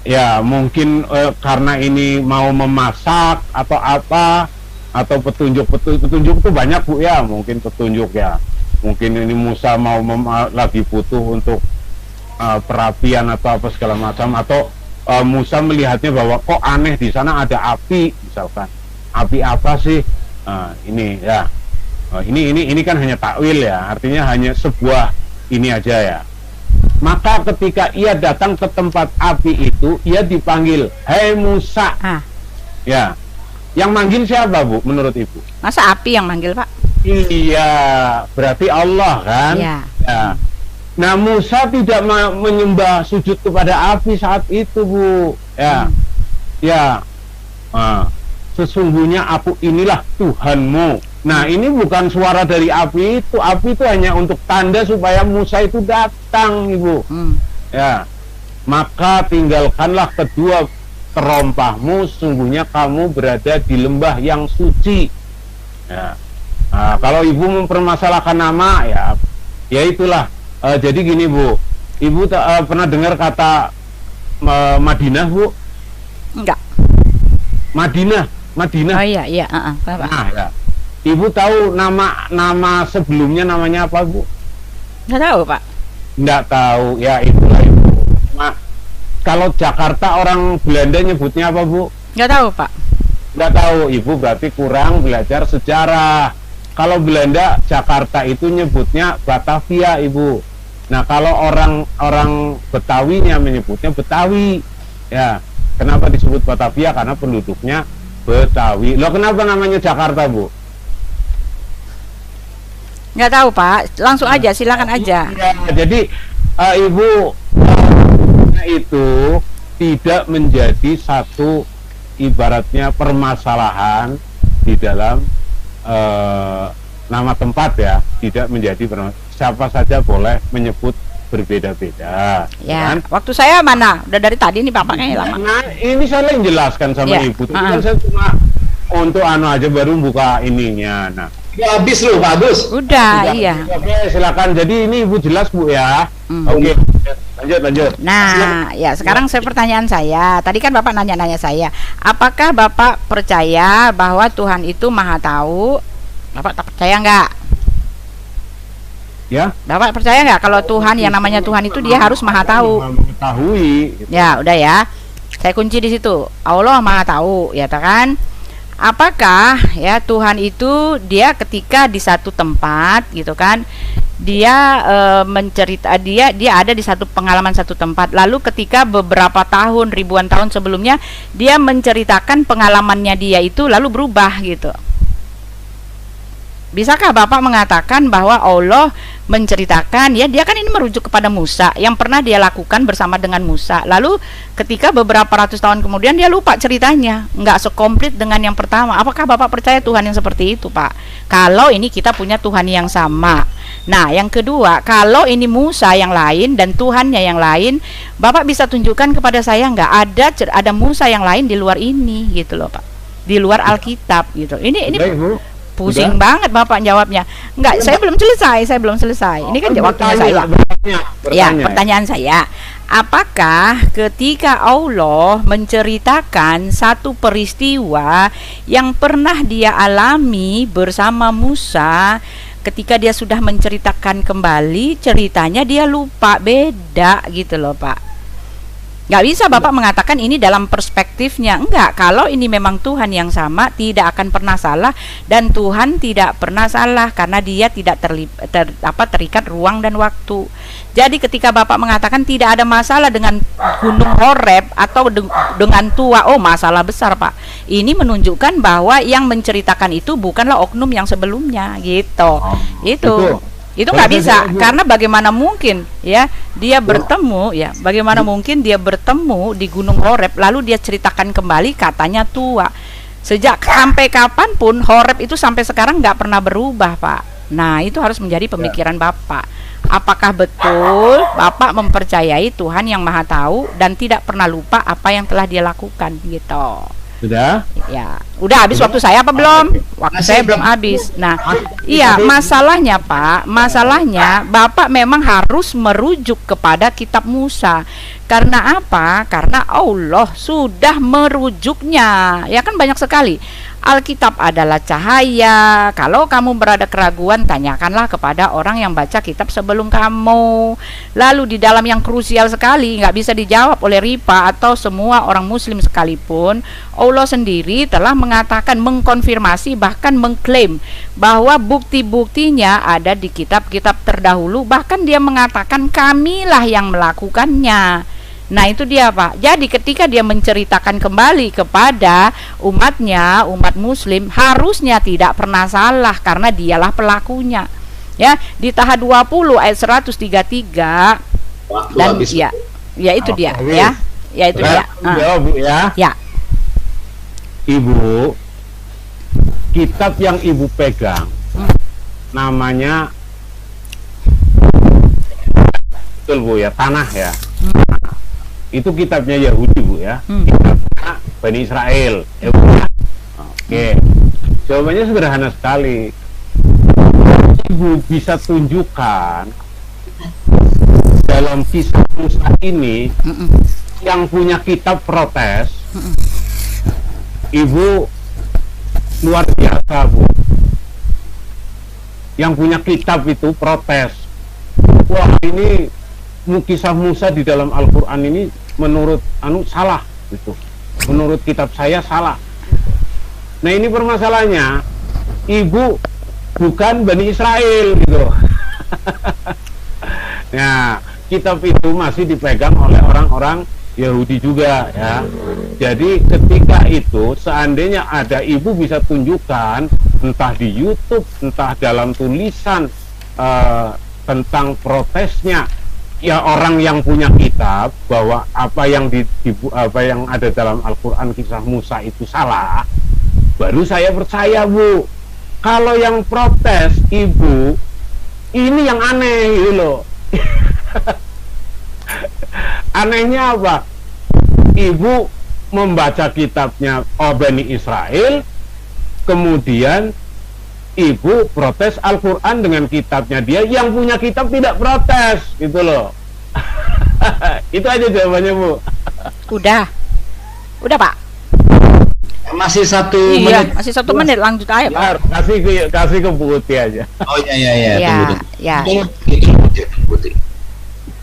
Ya mungkin karena ini mau memasak atau apa, atau petunjuk itu banyak Bu ya, mungkin petunjuk ya. Mungkin ini Musa mau lagi butuh untuk perapian atau apa segala macam, atau Musa melihatnya bahwa kok aneh di sana ada api, misalkan. Api apa sih? Ini ya. Ini kan hanya takwil ya, artinya hanya sebuah ini aja ya. Maka ketika ia datang ke tempat api itu, ia dipanggil, "Hei Musa." Ya. Yang manggil siapa Bu menurut Ibu? Masa api yang manggil Pak? Iya, berarti Allah kan? Iya. Ya. Nah, Musa tidak menyembah sujud kepada api saat itu Bu. Ya. Ya. Sesungguhnya aku inilah Tuhanmu. Nah, ini bukan suara dari api itu. Api itu hanya untuk tanda supaya Musa itu datang, Ibu. Ya. Maka tinggalkanlah kedua terompahmu, sungguhnya kamu berada di lembah yang suci. Ya. Nah, kalau Ibu mempermasalahkan nama, ya itulah. Jadi gini Bu, Ibu pernah dengar kata Madinah Bu? Enggak. Madinah. Oh iya. Bapak. Nah, ya. Ibu tahu nama sebelumnya namanya apa Bu? Nggak tahu Pak. Nggak tahu, ya itulah Ibu. Kalau Jakarta orang Belanda nyebutnya apa Bu? Nggak tahu Pak. Nggak tahu, Ibu berarti kurang belajar sejarah. Kalau Belanda, Jakarta itu nyebutnya Batavia Ibu. Nah kalau orang Betawinya menyebutnya Betawi. Ya, kenapa disebut Batavia? Karena penduduknya Betawi. Loh, kenapa namanya Jakarta Bu? Nggak tahu Pak, langsung aja, silakan aja. Ya, jadi Ibu itu tidak menjadi satu ibaratnya permasalahan di dalam nama tempat ya, tidak menjadi siapa saja boleh menyebut berbeda-beda. Ya, kan? waktu saya mana? Udah dari tadi nih Bapak kayaknya lama. Nah, ini saya yang jelaskan sama Ya. Ibu. Kan saya cuma untuk aja baru buka ininya. Nah, Ya, habis loh, Pak Agus. Udah, iya. Oke, silakan. Jadi ini Ibu jelas Bu ya. Oke. Lanjut. Nah, ya sekarang pertanyaan saya. Tadi kan Bapak nanya-nanya saya, apakah Bapak percaya bahwa Tuhan itu Maha Tahu? Bapak tak percaya nggak? Ya. Bapak percaya nggak kalau Tuhan yang namanya Tuhan itu dia harus Maha Tahu? Mengetahui. Gitu. Ya, udah ya. Saya kunci di situ. Allah Maha Tahu, ya kan? Apakah ya Tuhan itu dia ketika di satu tempat gitu kan? Dia dia ada di satu pengalaman satu tempat, lalu ketika beberapa tahun, ribuan tahun sebelumnya dia menceritakan pengalamannya dia itu lalu berubah gitu. Bisakah Bapak mengatakan bahwa Allah menceritakan, ya dia kan ini merujuk kepada Musa yang pernah dia lakukan bersama dengan Musa, lalu ketika beberapa ratus tahun kemudian dia lupa ceritanya, nggak sekomplit dengan yang pertama. Apakah Bapak percaya Tuhan yang seperti itu, Pak? Kalau ini kita punya Tuhan yang sama. Nah, yang kedua, kalau ini Musa yang lain dan Tuhannya yang lain, Bapak bisa tunjukkan kepada saya nggak ada Musa yang lain di luar ini gitu loh, Pak, di luar Alkitab gitu. Ini pusing banget Bapak jawabnya. Enggak, saya belum selesai. Ini kan waktunya saya. Ya, pertanyaan saya. Apakah ketika Allah menceritakan satu peristiwa yang pernah dia alami bersama Musa, ketika dia sudah menceritakan kembali ceritanya dia lupa, beda gitu loh, Pak? Nggak bisa Bapak mengatakan ini dalam perspektifnya. Enggak, kalau ini memang Tuhan yang sama, tidak akan pernah salah, dan Tuhan tidak pernah salah karena dia tidak terikat ruang dan waktu. Jadi ketika Bapak mengatakan tidak ada masalah dengan Gunung Horeb atau dengan Tua, oh masalah besar, Pak. Ini menunjukkan bahwa yang menceritakan itu bukanlah oknum yang sebelumnya gitu. Itu nggak bisa, karena bagaimana mungkin ya dia bertemu, ya bagaimana mungkin dia bertemu di Gunung Horeb lalu dia ceritakan kembali katanya Tua. Sejak sampai kapanpun Horeb itu sampai sekarang nggak pernah berubah, Pak. Nah, itu harus menjadi pemikiran Bapak. Apakah betul Bapak mempercayai Tuhan yang Maha Tahu dan tidak pernah lupa apa yang telah dia lakukan gitu? Sudah? Ya, udah habis waktu saya apa belum? Waktu saya belum habis. Nah, iya, masalahnya Pak, masalahnya Bapak memang harus merujuk kepada kitab Musa. Karena apa? Karena Allah sudah merujuknya. Ya kan banyak sekali. Alkitab adalah cahaya. Kalau kamu berada keraguan, tanyakanlah kepada orang yang baca kitab sebelum kamu. Lalu di dalam yang krusial sekali, nggak bisa dijawab oleh Ripa atau semua orang muslim sekalipun, Allah sendiri telah mengatakan, mengkonfirmasi, bahkan mengklaim bahwa bukti-buktinya ada di kitab-kitab terdahulu. Bahkan dia mengatakan kamilah yang melakukannya. Nah itu dia, Pak. Jadi ketika dia menceritakan kembali kepada umatnya, umat muslim, harusnya tidak pernah salah karena dialah pelakunya. Ya, di Taha 20 ayat 133 dan ya itu dia ya. Ya itu dia. Bu ya. Ya. Ibu, kitab yang Ibu pegang namanya betul Bu ya, Tanah ya. Itu kitabnya Yahudi Bu ya, kitabnya Bani Israel. Oke, jawabannya sederhana sekali. Ibu bisa tunjukkan dalam kisah Musa ini yang punya kitab protes. Ibu luar biasa Bu, yang punya kitab itu protes. Wah, ini kisah Musa di dalam Al-Quran ini menurut salah gitu. Menurut kitab saya salah. Nah ini permasalahannya, Ibu bukan Bani Israel gitu. Nah, kitab itu masih dipegang oleh orang-orang Yahudi juga ya. Jadi ketika itu seandainya ada Ibu bisa tunjukkan entah di YouTube, entah dalam tulisan tentang protesnya ya orang yang punya kitab bahwa apa yang ada dalam Al-Quran kisah Musa itu salah, baru saya percaya Bu. Kalau yang protes Ibu ini yang aneh gitu loh. Anehnya apa? Ibu membaca kitabnya Bani Israel, kemudian Ibu protes Al-Quran dengan kitabnya dia, yang punya kitab tidak protes gitu loh. Itu aja jawabannya, Bu. Udah Pak. Masih 1 Iya, menit. masih 1 menit, lanjut aja Pak. Ya, kasih ke Bu Uti aja. Oh iya, Ya, tunggu. ya. Tunggu.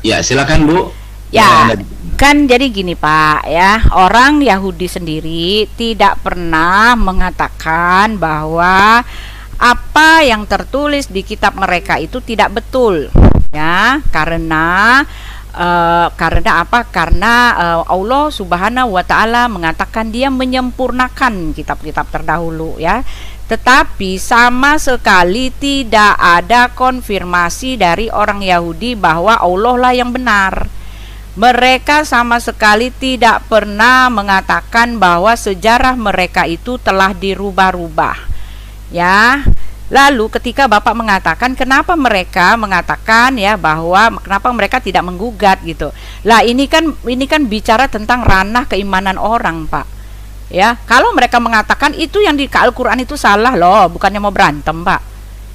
Ya, silakan Bu. Ya, kan jadi gini Pak ya, orang Yahudi sendiri tidak pernah mengatakan bahwa apa yang tertulis di kitab mereka itu tidak betul, ya, karena apa? Karena Allah Subhanahu wa taala mengatakan Dia menyempurnakan kitab-kitab terdahulu, ya. Tetapi sama sekali tidak ada konfirmasi dari orang Yahudi bahwa Allah lah yang benar. Mereka sama sekali tidak pernah mengatakan bahwa sejarah mereka itu telah dirubah-rubah. Ya. Lalu ketika Bapak mengatakan kenapa mereka mengatakan ya bahwa kenapa mereka tidak menggugat gitu. Lah ini kan bicara tentang ranah keimanan orang, Pak. Ya, kalau mereka mengatakan itu yang di Al-Qur'an itu salah loh, bukannya mau berantem, Pak.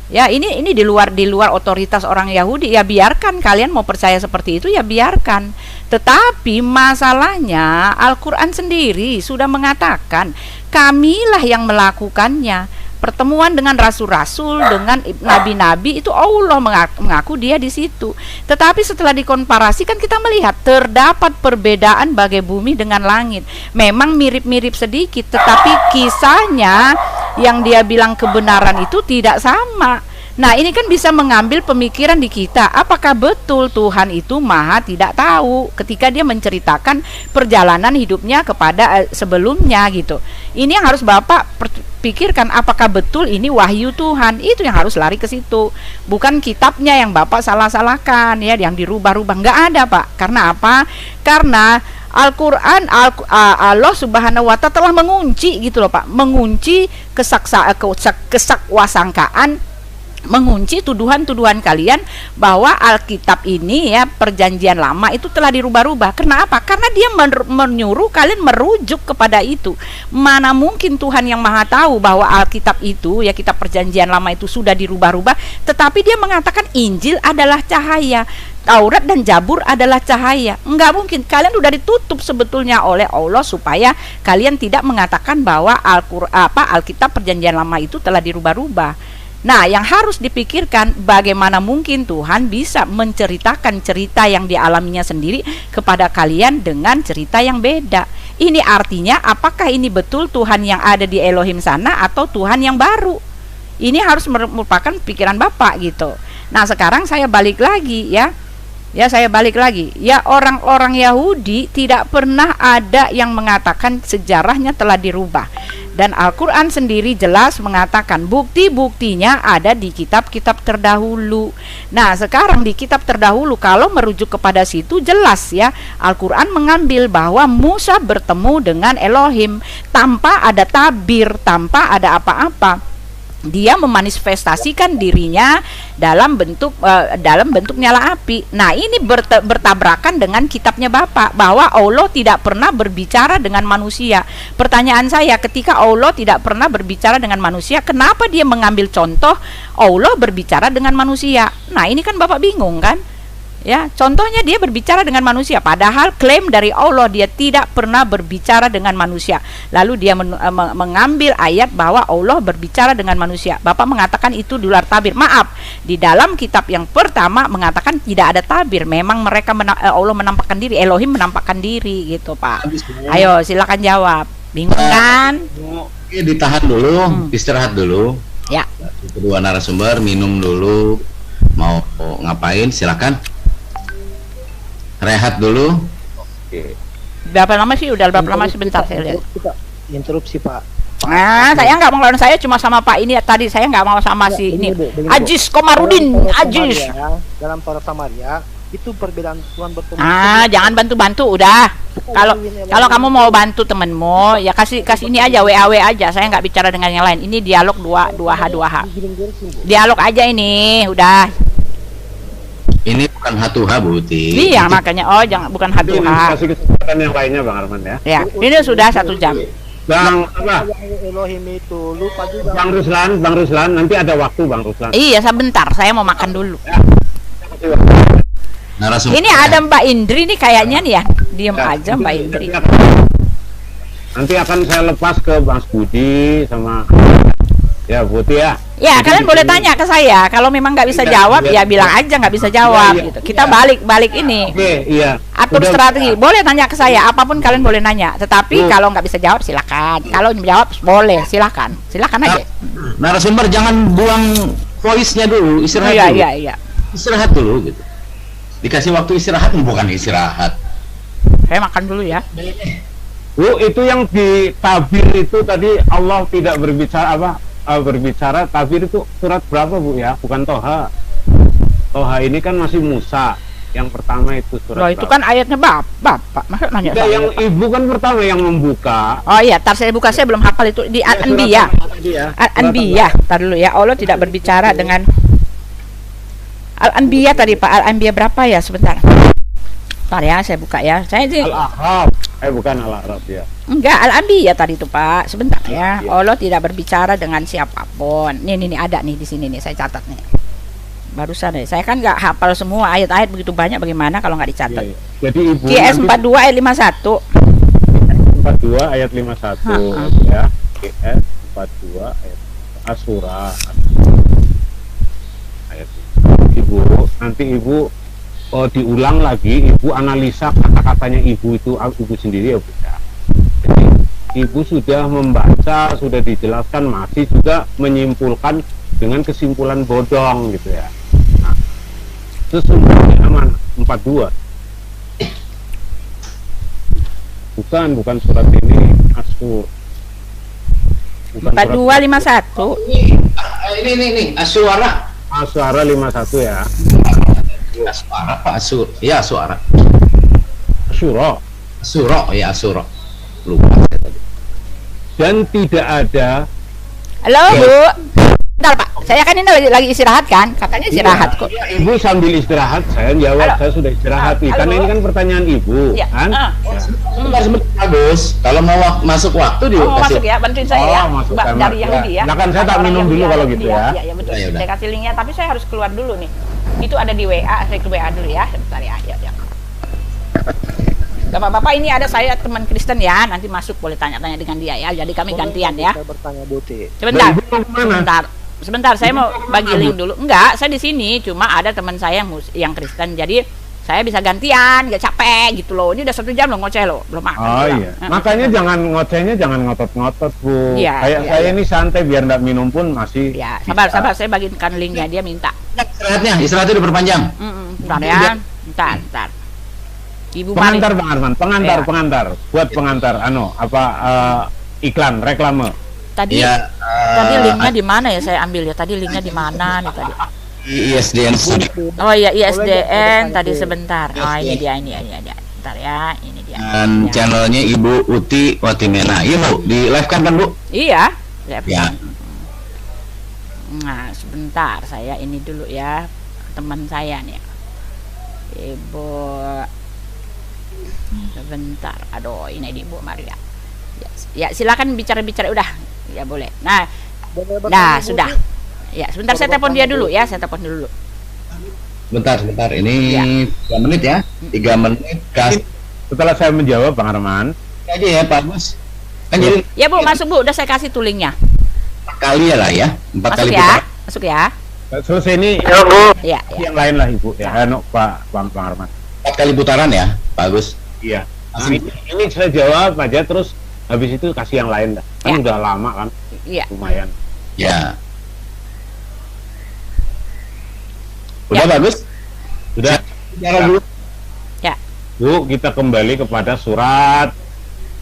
Ya, ini di luar otoritas orang Yahudi, ya biarkan kalian mau percaya seperti itu ya biarkan. Tetapi masalahnya Al-Qur'an sendiri sudah mengatakan kamilah yang melakukannya. Pertemuan dengan rasul-rasul, dengan nabi-nabi itu Allah mengaku Dia di situ. Tetapi setelah dikomparasi kan kita melihat terdapat perbedaan bagai bumi dengan langit. Memang mirip-mirip sedikit, tetapi kisahnya yang dia bilang kebenaran itu tidak sama. Nah, ini kan bisa mengambil pemikiran di kita. Apakah betul Tuhan itu maha tidak tahu ketika Dia menceritakan perjalanan hidupnya kepada sebelumnya gitu. Ini yang harus Bapak pikirkan, apakah betul ini wahyu Tuhan. Itu yang harus lari ke situ. Bukan kitabnya yang Bapak salah-salahkan ya, yang dirubah-rubah. Enggak ada, Pak. Karena apa? Karena Al-Quran, Allah Subhanahu wa ta'ala telah mengunci gitu loh, Pak. Mengunci kesakwasangkaan, mengunci tuduhan-tuduhan kalian bahwa Alkitab ini ya, perjanjian lama itu telah dirubah-rubah. Kenapa? Karena Dia menyuruh kalian merujuk kepada itu. Mana mungkin Tuhan yang maha tahu bahwa Alkitab itu ya, kitab perjanjian lama itu sudah dirubah-rubah, tetapi Dia mengatakan Injil adalah cahaya, Taurat dan Zabur adalah cahaya. Enggak mungkin, kalian sudah ditutup sebetulnya oleh Allah supaya kalian tidak mengatakan bahwa Alkitab perjanjian lama itu telah dirubah-rubah. Nah, yang harus dipikirkan, bagaimana mungkin Tuhan bisa menceritakan cerita yang dialaminya sendiri kepada kalian dengan cerita yang beda. Ini artinya apakah ini betul Tuhan yang ada di Elohim sana atau Tuhan yang baru? Ini harus merupakan pikiran Bapak gitu. Nah, sekarang saya balik lagi ya. Ya, saya balik lagi. Ya, orang-orang Yahudi tidak pernah ada yang mengatakan sejarahnya telah dirubah. Dan Al-Quran sendiri jelas mengatakan bukti-buktinya ada di kitab-kitab terdahulu. Nah, sekarang di kitab terdahulu kalau merujuk kepada situ jelas ya, Al-Quran mengambil bahwa Musa bertemu dengan Elohim tanpa ada tabir, tanpa ada apa-apa. Dia memanifestasikan dirinya dalam bentuk nyala api. Nah, ini bertabrakan dengan kitabnya Bapak bahwa Allah tidak pernah berbicara dengan manusia. Pertanyaan saya, ketika Allah tidak pernah berbicara dengan manusia, kenapa Dia mengambil contoh Allah berbicara dengan manusia? Nah, ini kan Bapak bingung kan? Ya, contohnya Dia berbicara dengan manusia, padahal klaim dari Allah Dia tidak pernah berbicara dengan manusia. Lalu Dia mengambil ayat bahwa Allah berbicara dengan manusia. Bapak mengatakan itu di luar tabir. Maaf, di dalam kitab yang pertama mengatakan tidak ada tabir. Memang mereka Allah menampakkan diri, Elohim menampakkan diri gitu, Pak. Ayo, silakan jawab. Bingung kan? Oke, ditahan dulu, istirahat dulu. Ya. Kedua narasumber minum dulu. Mau ngapain? Silakan. Rehat dulu. Oke. Berapa lama sih? Udah berapa lama sebentar saya lihat. Interupsi, Pak. Nah, saya nggak mau lawan saya, cuma sama Pak ini tadi. Saya nggak mau sama si ini Ajis Komarudin. Ajis. Dalam Torah Samaria itu perbedaan Tuhan bertemu. Jangan bantu-bantu udah. Kalau kamu mau bantu temenmu, ya kasih ini aja, WA aja. Saya nggak bicara dengan yang lain. Ini dialog 2H. Dialog aja ini, udah. Ini bukan H2H, Bu Uti. Iya, makanya bukan H2H. Kasih kesempatan yang lainnya, Bang Arman ya. Ya, ini sudah 1 jam. Bang apa? Elohim itu lupa juga. Bang Ruslan, nanti ada waktu Bang Ruslan. Iya, sebentar, saya mau makan dulu. Ya, kasih waktu. narasumber. Ini ada Mbak Indri nih kayaknya nih ya. Diem aja Mbak Indri. Nanti akan saya lepas ke Mas Budi sama ya Putih ya. Ya, Jadi kalian di boleh sini- tanya ke saya. Kalau memang nggak bisa Iya, jawab, iya. ya bilang aja nggak bisa jawab Iya, iya. gitu. Kita Iya. balik ini. Oke, iya. Atur Udah- strategi. Boleh tanya ke saya, apapun kalian boleh nanya. Tetapi kalau nggak bisa jawab silakan. Kalau jawab boleh, silakan. Silakan aja. Narasumber jangan buang voice-nya dulu, istirahat Iya, dulu. iya, iya. Istirahat dulu gitu. Dikasih waktu istirahat bukan istirahat. Saya makan dulu ya. Bu, itu yang di tabir itu tadi Allah tidak berbicara apa? Berbicara tabir itu surat berapa Bu ya? Bukan Toha. Toha ini kan masih Musa. Yang pertama itu surat Loh, itu berapa? kan ayatnya Bapak. Masa nanya Enggak, saya? yang ibu kan pertama yang membuka. Oh iya, tar saya buka, saya belum hafal itu di Surat Al-Anbiya. apa tadi ya? Surat Al-Anbiya. Tar dulu ya. Allah tidak berbicara dengan Al-Anbiya tadi Pak. Al-Anbiya berapa ya? Sebentar. Ntar ya, saya buka ya. Saya ini Al-A'raf. Bukan Al-A'raf ya. enggak Al-Anbiya tadi itu Pak. Sebentar ya. Iya. Allah tidak berbicara dengan siapapun. Nih ada nih di sini nih. Saya catat nih. Barusan deh. Saya kan nggak hafal semua ayat-ayat begitu banyak. Bagaimana kalau nggak dicatat? Iya, iya. Jadi ibu QS nanti 42 ayat 51. 42 ayat 51 ya. QS 42 ayat Asura. Ayat ibu nanti ibu diulang lagi, ibu analisa kata-katanya ibu itu ibu sendiri ya Bu ya. Jadi ibu sudah membaca, sudah dijelaskan, masih juga menyimpulkan dengan kesimpulan bodong gitu ya. Nah, sesungguhnya aman 42. Bukan surat ini Asur. Bukan surat 4251. Ini Asyura. Asyara 51 ya. Asyura Pak Asur. Ya Asyura. Asyura. Asyura ya Asyura. Lupa saya tadi. Dan tidak ada Halo Bu. Bentar Pak. Saya kan ini lagi istirahat kan? Kakaknya istirahat kok. Iya, ibu sambil istirahat, saya jawab, Halo. saya sudah istirahat nih. Halo. Karena ini kan pertanyaan ibu, Iya. kan? Ah. Ya. Sebentar bagus. Kalau mau masuk waktu Oh, mau dikasih. masuk ya, bantuin saya Oh, ya. masuk Mbak, sama. dari Yahudi ya. Silakan, saya tak Orang minum Yahudi dulu ya, kalau Yahudi gitu ya. Iya, betul. Ya, udah. Saya kasih linknya, tapi saya harus keluar dulu nih. Itu ada di WA, saya ke WA dulu ya. Sebentar ya. Bapak-bapak, ini ada saya teman Kristen ya. Nanti masuk boleh tanya-tanya dengan dia ya. Jadi kami gantian ya. Saya bertanya Buti. Sebentar. Nah, ibu mau kemana? Sebentar, saya mau bagi link dulu. Enggak, saya di sini. Cuma ada teman saya yang Kristen. Jadi saya bisa gantian, gak capek gitu loh. Ini udah 1 jam loh ngoceh loh, belum makan. Oh pulang. iya, makanya jangan ngocehnya jangan ngotot-ngotot Bu. Iya, Kayak iya, saya iya. ini santai biar nggak minum pun masih. Ya, bisa. sabar, saya bagikan linknya, dia minta. Istirahatnya diperpanjang. Bentar ya, bentar. Ibu Mari. Pengantar Bang Arman, Iya. pengantar, buat pengantar, iklan, reklame. Tadi Ya, tadi linknya di mana ya saya ambil ya? Tadi linknya di mana nih tadi? ISDN Studio Oh iya ISDN Boleh, tadi boleh. sebentar. Oh ini dia. Bentar ya, ini dia. dan Ya. channelnya Ibu Uti Watimena. Iya Bu, di live kan Bu? Iya. Lihat. Ya. Nah, sebentar saya ini dulu ya teman saya nih. Ibu sebentar. Aduh, ini di Ibu Maria. Ya, silakan bicara-bicara udah. Ya boleh. Nah, Boleh nah bertanya, Bu, sudah. Ti? Ya, sebentar saya telepon dia dulu ya. Saya telepon dulu. Bentar. Ini Ya. 3 menit ya. 3 menit. Gas Setelah saya menjawab Bang Arman, aja ya Pak Gus. Kan jadi Ya Bu, masuk Bu. Udah saya kasih tuh linknya. 4 kali ya lah ya. 4 Masuk kali ya. putar. Masuk ya. selesai ini Iya, iya. yang lain lah Ibu ya, Bang Arman. 4 kali putaran ya, Pak Gus. Iya. Nah, ini saya jawab aja terus habis itu kasih yang lain dah. Kan Ya. udah lama kan, Iya. lumayan. Ya. Udah Ya. bagus? Sudah. Bicara dulu. Ya. Bu, kita kembali kepada surat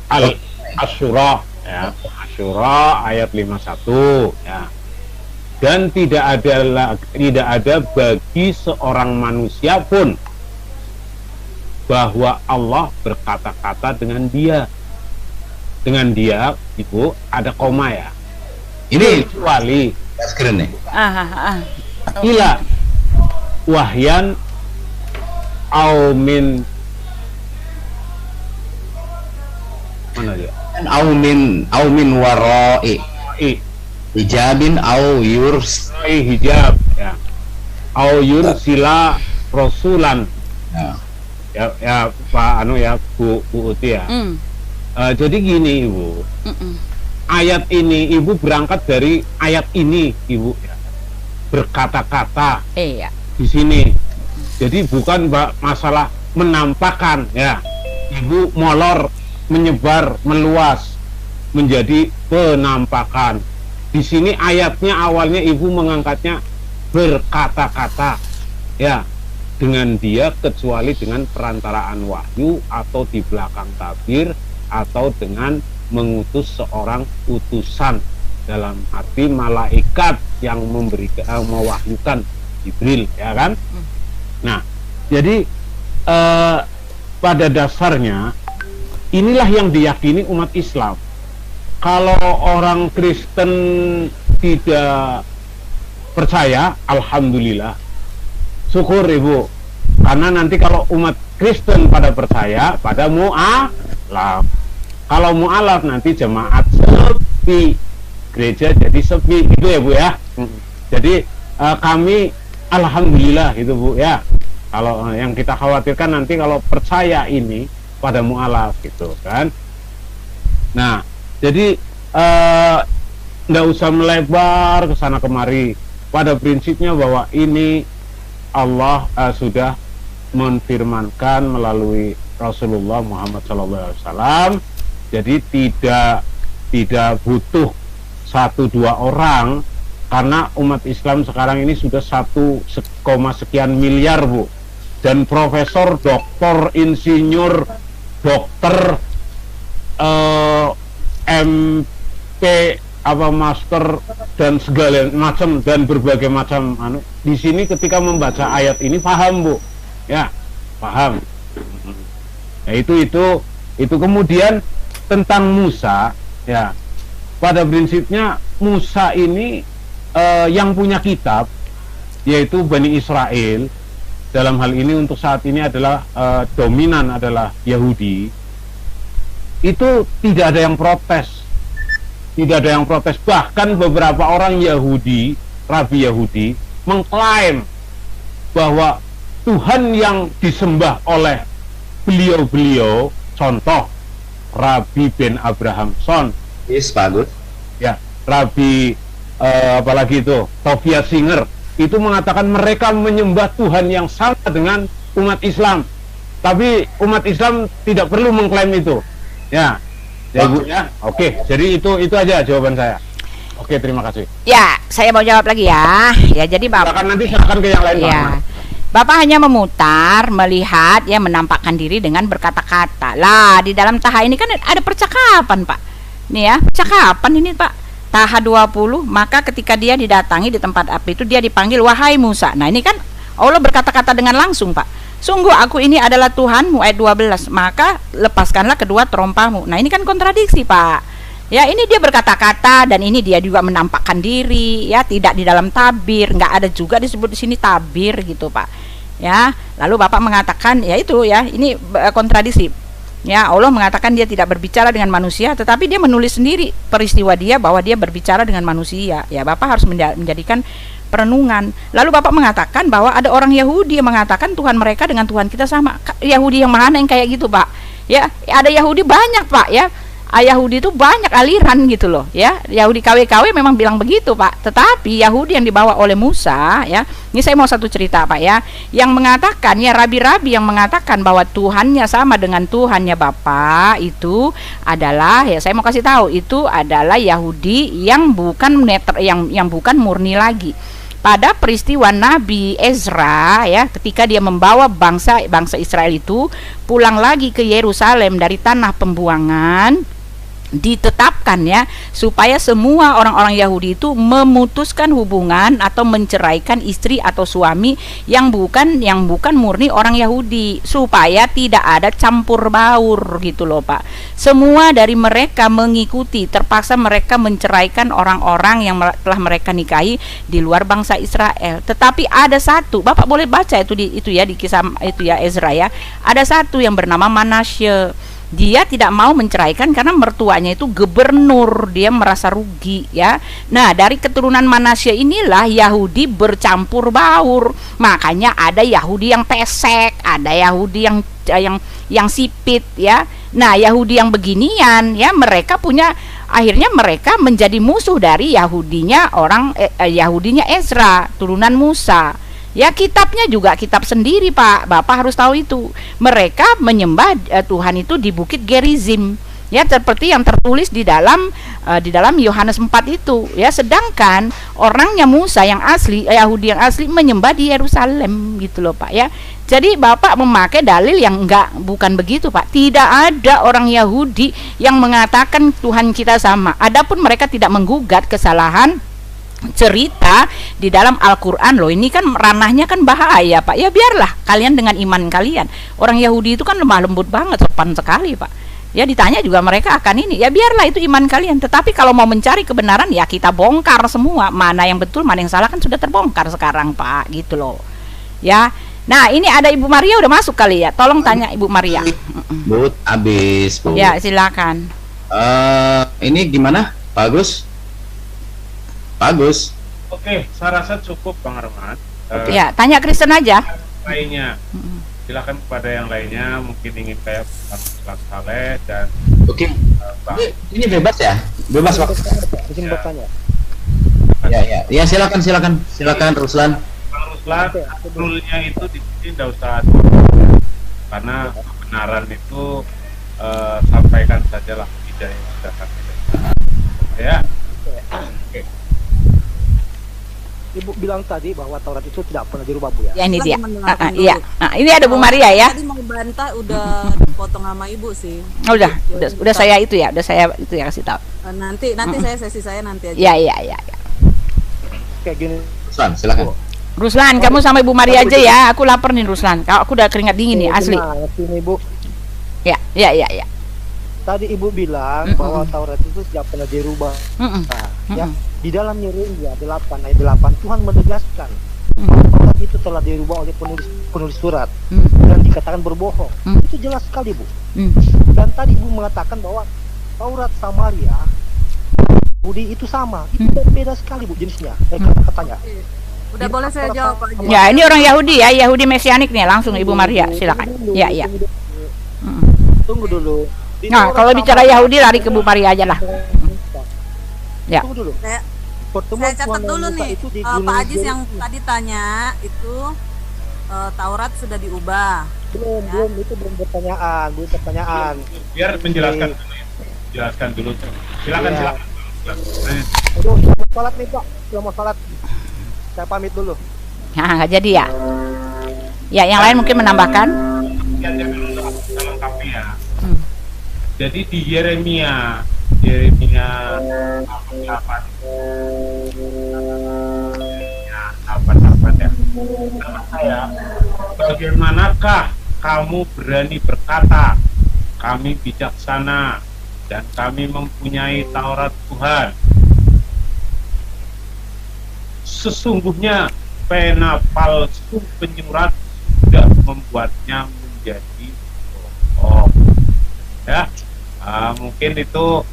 Al-Asyura ya. Asyura ayat 51 ya. Dan tidak ada bagi seorang manusia pun bahwa Allah berkata-kata dengan dia. Dengan dia, Ibu, ada koma ya. Ini Kecuali screen nih. ila wahyan aumin mana dia? Aumin waroi hijabin au yurs Hijab ya. Au yursila rasulan Ya Pak Bu Uti ya. Jadi gini Ibu, ayat ini Ibu berangkat dari ayat ini Ibu ya. Berkata-kata di sini. Jadi bukan masalah menampakkan ya. Ibu molor, menyebar, meluas menjadi penampakan. Di sini ayatnya awalnya Ibu mengangkatnya berkata-kata ya, dengan dia kecuali dengan perantaraan wahyu atau di belakang tabir atau dengan mengutus seorang utusan, dalam arti malaikat yang memberikan mewahyukan Jibril ya kan. Nah jadi pada dasarnya inilah yang diyakini umat Islam. Kalau orang Kristen tidak percaya, alhamdulillah, syukur Ibu, karena nanti kalau umat Kristen pada percaya pada mu'alaf, kalau mu'alaf nanti jemaat sepi, gereja jadi sepi, itu ya Bu ya. Jadi kami alhamdulillah itu Bu ya. Kalau yang kita khawatirkan nanti kalau percaya ini pada mu'alaf gitu kan. Nah jadi nggak usah melebar ke sana kemari. Pada prinsipnya bahwa ini Allah sudah menfirmankan melalui Rasulullah Muhammad SAW. Jadi tidak butuh 1-2 orang, karena umat Islam sekarang ini sudah 1, sekian miliar Bu. Dan profesor, doktor, insinyur, dokter, MP, master dan segala macam dan berbagai macam di sini ketika membaca ayat ini paham Bu ya, paham ya. Itu kemudian tentang Musa ya, pada prinsipnya Musa ini yang punya kitab yaitu Bani Israel, dalam hal ini untuk saat ini adalah dominan adalah Yahudi, itu tidak ada yang protes. Tidak ada yang protes. Bahkan beberapa orang Yahudi, Rabi Yahudi, mengklaim bahwa Tuhan yang disembah oleh beliau-beliau, contoh Rabi Ben Abraham Son, Bagus ya, Rabi apalagi itu Tovia Singer, itu mengatakan mereka menyembah Tuhan yang sama dengan umat Islam, tapi umat Islam tidak perlu mengklaim itu ya. Ya Bu ya. Oke, jadi itu aja jawaban saya. Oke, terima kasih. Ya, saya mau jawab lagi ya. Ya, jadi Bapak silakan ke yang lain ya. Bapak hanya memutar, melihat, ya, menampakkan diri dengan berkata-kata. Lah, di dalam Taha ini kan ada percakapan, Pak. Nih ya, percakapan ini, Pak. Taha 20, maka ketika dia didatangi di tempat api itu dia dipanggil wahai Musa. Nah, ini kan Allah berkata-kata dengan langsung, Pak. Sungguh aku ini adalah Tuhanmu, ayat 12. Maka lepaskanlah kedua terompahmu. Nah ini kan kontradiksi Pak. Ya ini dia berkata-kata dan ini dia juga menampakkan diri. Ya tidak di dalam tabir, nggak ada juga disebut di sini tabir gitu Pak. Ya lalu Bapak mengatakan ya itu ya ini kontradiksi. Ya Allah mengatakan dia tidak berbicara dengan manusia, tetapi dia menulis sendiri peristiwa dia bahwa dia berbicara dengan manusia. Ya Bapak harus menjadikan perenungan. Lalu Bapak mengatakan bahwa ada orang Yahudi yang mengatakan Tuhan mereka dengan Tuhan kita sama. Yahudi yang mana yang kayak gitu Pak? Ya ada Yahudi banyak Pak ya. Yahudi itu banyak aliran gitu loh ya. Yahudi KW-KW memang bilang begitu Pak. Tetapi Yahudi yang dibawa oleh Musa ya. Ini saya mau satu cerita Pak ya. Yang mengatakan ya rabi-rabi yang mengatakan bahwa Tuhannya sama dengan Tuhannya Bapak itu adalah ya saya mau kasih tahu itu adalah Yahudi yang bukan yang bukan murni lagi. Pada peristiwa Nabi Ezra ya ketika dia membawa bangsa Israel itu pulang lagi ke Yerusalem dari tanah pembuangan, ditetapkan ya supaya semua orang-orang Yahudi itu memutuskan hubungan atau menceraikan istri atau suami yang bukan murni orang Yahudi supaya tidak ada campur baur gitu loh Pak. Semua dari mereka mengikuti, terpaksa mereka menceraikan orang-orang yang telah mereka nikahi di luar bangsa Israel. Tetapi ada satu, Bapak boleh baca itu ya di kisah itu ya Ezra ya. Ada satu yang bernama Manasye. dia tidak mau menceraikan karena mertuanya itu gubernur, dia merasa rugi ya. Nah, dari keturunan Manasya inilah Yahudi bercampur baur. Makanya ada Yahudi yang pesek, ada Yahudi yang sipit ya. Nah, Yahudi yang beginian ya, mereka punya, akhirnya mereka menjadi musuh dari Yahudinya Ezra, turunan Musa. Ya, kitabnya juga kitab sendiri, Pak. Bapak harus tahu itu. Mereka menyembah Tuhan itu di Bukit Gerizim. Ya, seperti yang tertulis di dalam Yohanes 4 itu. Ya, sedangkan orangnya Musa yang asli, Yahudi yang asli menyembah di Yerusalem gitu loh, Pak ya. Jadi Bapak memakai dalil yang bukan begitu, Pak. Tidak ada orang Yahudi yang mengatakan Tuhan kita sama. Adapun mereka tidak menggugat kesalahan cerita di dalam Al-Quran loh. Ini kan ranahnya kan bahaya, Pak. Ya biarlah kalian dengan iman kalian. Orang Yahudi itu kan lemah lembut banget, sopan sekali, Pak. Ya ditanya juga mereka akan ini. Ya biarlah itu iman kalian. Tetapi kalau mau mencari kebenaran ya kita bongkar semua. Mana yang betul, mana yang salah kan sudah terbongkar sekarang, Pak. Gitu loh. Ya. Nah, ini ada Ibu Maria udah masuk kali ya. Tolong tanya Ibu Maria. Bu, habis, Bu. Ya, silakan. Ini gimana, Pak Agus? Bagus. Oke, saya rasa cukup Bang Arman. Ya, tanya Kristen aja. Lainnya, silakan kepada yang lainnya mungkin ingin kayak Bang Saleh dan Oke. Bang. Ini bebas ya? Bebas waktu. Izin bertanya. Ya, silakan Ruslan. Bang Ruslan, rule-nya itu di sini tidak usah, karena kebenaran itu sampaikan sajalah, tidak yang sudah kami dengar. Ya. Oke. Ibu bilang tadi bahwa Taurat itu tidak pernah dirubah, Bu ya. Ya, ini dia. Mendengarkan dulu. Iya. Nah, ini ada Bu Maria ya. Tadi mau bantah udah dipotong sama Ibu sih. Oh, udah saya itu ya, kasih tahu. Nanti sesi saya nanti aja. Ya. Kayak gini. Ruslan, silakan. Ruslan, kamu sama Ibu Maria aja ya. Aku lapar nih Ruslan. Aku udah keringat dingin nih asli. Sini, Bu. Ya. Tadi Ibu bilang bahwa Taurat itu tidak pernah dirubah. Ya, di dalam Yeremia 8 ayat 8 Tuhan menegaskan Taurat itu telah dirubah oleh penulis surat dan dikatakan berbohong. Itu jelas sekali, Bu. Dan tadi Ibu mengatakan bahwa Taurat Samaria Yahudi itu sama. Itu beda sekali, Bu, jenisnya. Katanya. Udah boleh saya jawab aja. Ya, ini orang Yahudi ya, Yahudi Mesianik nih. Langsung Ibu Maria, silakan. Ya. Tunggu dulu. Nah, kalau bicara Yahudi lari ke Bu Maria aja lah. Ya. Tunggu dulu. Saya catat dulu nih, Pak Ajis yang tadi tanya itu Taurat sudah diubah. Belum, itu belum pertanyaan. Biar menjelaskan dulu. Jelaskan dulu. Silakan. Aduh, sholat nih, Pak. Mau sholat. Saya pamit dulu. Nah, nggak jadi ya. Ya, yang lain mungkin menambahkan. Lengkapi ya. Jadi di Yeremia 8 ya. Saya, bagaimanakah kamu berani berkata kami bijaksana dan kami mempunyai Taurat Tuhan? Sesungguhnya pena palsu penyurat sudah membuatnya menjadi bohong. Ya, mungkin itu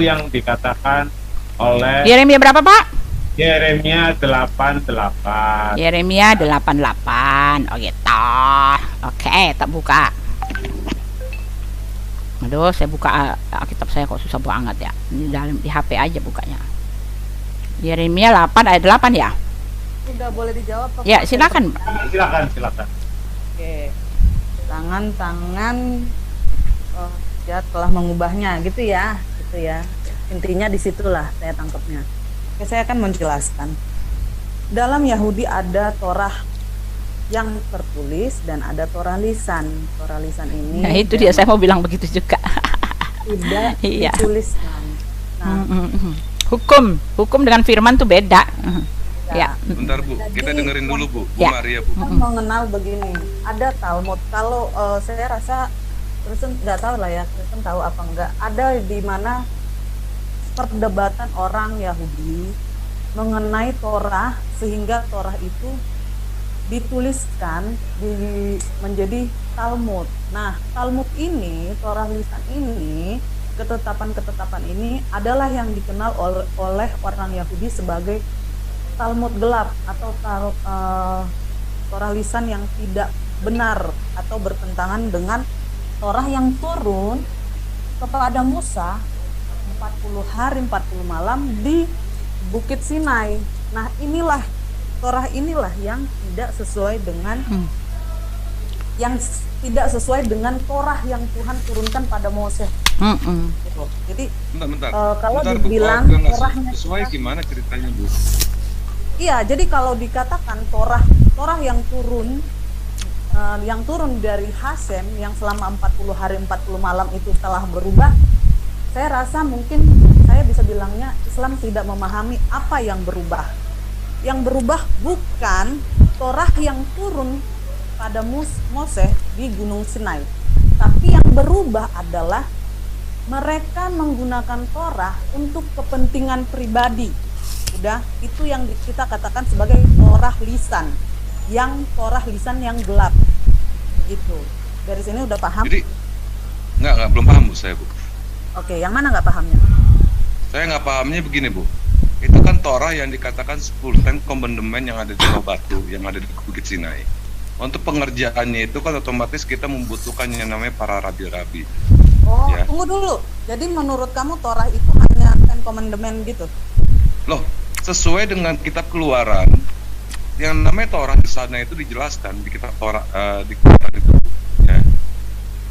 yang dikatakan oleh Yeremia berapa, Pak? Yeremia 88. Yeremia 88. Oh gitu. Oke, tak buka. Aduh, saya buka kitab saya kok susah banget ya. Ini di HP aja bukanya. Yeremia 8 ayat 8 ya. Udah boleh dijawab, Pak? Ya, silakan. Silakan. Oke. Tangan dia telah mengubahnya gitu ya. Intinya disitulah saya tangkapnya. Oke, saya akan menjelaskan. Dalam Yahudi ada Torah yang tertulis dan ada Torah lisan. Torah lisan ini Nah, itu dia saya mau bilang begitu juga. tidak Iya. dituliskan. Nah, Hukum dengan firman tuh beda. Ya. Bentar, Bu, kita dengerin dulu, Bu Ya. Maria, Bu. kita mengenal begini. Ada Talmud. Kalau saya rasa Kristen nggak tahu lah ya, Kristen tahu apa enggak. Ada di mana perdebatan orang Yahudi mengenai Torah sehingga Torah itu dituliskan menjadi Talmud. Nah, Talmud ini, Torah lisan ini, ketetapan-ketetapan ini adalah yang dikenal oleh orang Yahudi sebagai Talmud gelap atau Torah lisan yang tidak benar atau bertentangan dengan Torah yang turun kepada Musa 40 hari 40 malam di Bukit Sinai. Nah, inilah Torah inilah yang tidak sesuai dengan yang tidak sesuai dengan Torah yang Tuhan turunkan pada Moses. Gitu. Jadi kalau bentar, dibilang Bu, kalau Torahnya sesuai gimana ceritanya, Bu? Iya, jadi kalau dikatakan Torah yang turun dari Hasem yang selama 40 hari 40 malam itu telah berubah, saya rasa mungkin saya bisa bilangnya Islam tidak memahami apa yang berubah. Yang berubah bukan Torah yang turun pada Moses di Gunung Sinai, tapi yang berubah adalah mereka menggunakan Torah untuk kepentingan pribadi. Udah, itu yang kita katakan sebagai Torah lisan, Torah lisan yang gelap. Gitu. Dari sini udah paham? Jadi nggak belum paham, Bu, saya, Bu. Oke, yang mana nggak pahamnya? Saya nggak pahamnya begini, Bu. Itu kan Torah yang dikatakan 10 Ten Commandment yang ada di Pulau Batu, yang ada di Bukit Sinai. Untuk pengerjaannya itu kan otomatis kita membutuhkan yang namanya para rabi-rabi. Oh, ya. Tunggu dulu. Jadi menurut kamu Torah itu hanya 10 Commandment gitu? Loh, sesuai dengan kitab Keluaran, yang namanya Torah di sana itu dijelaskan di kitab Torah, di Keluaran itu, ya.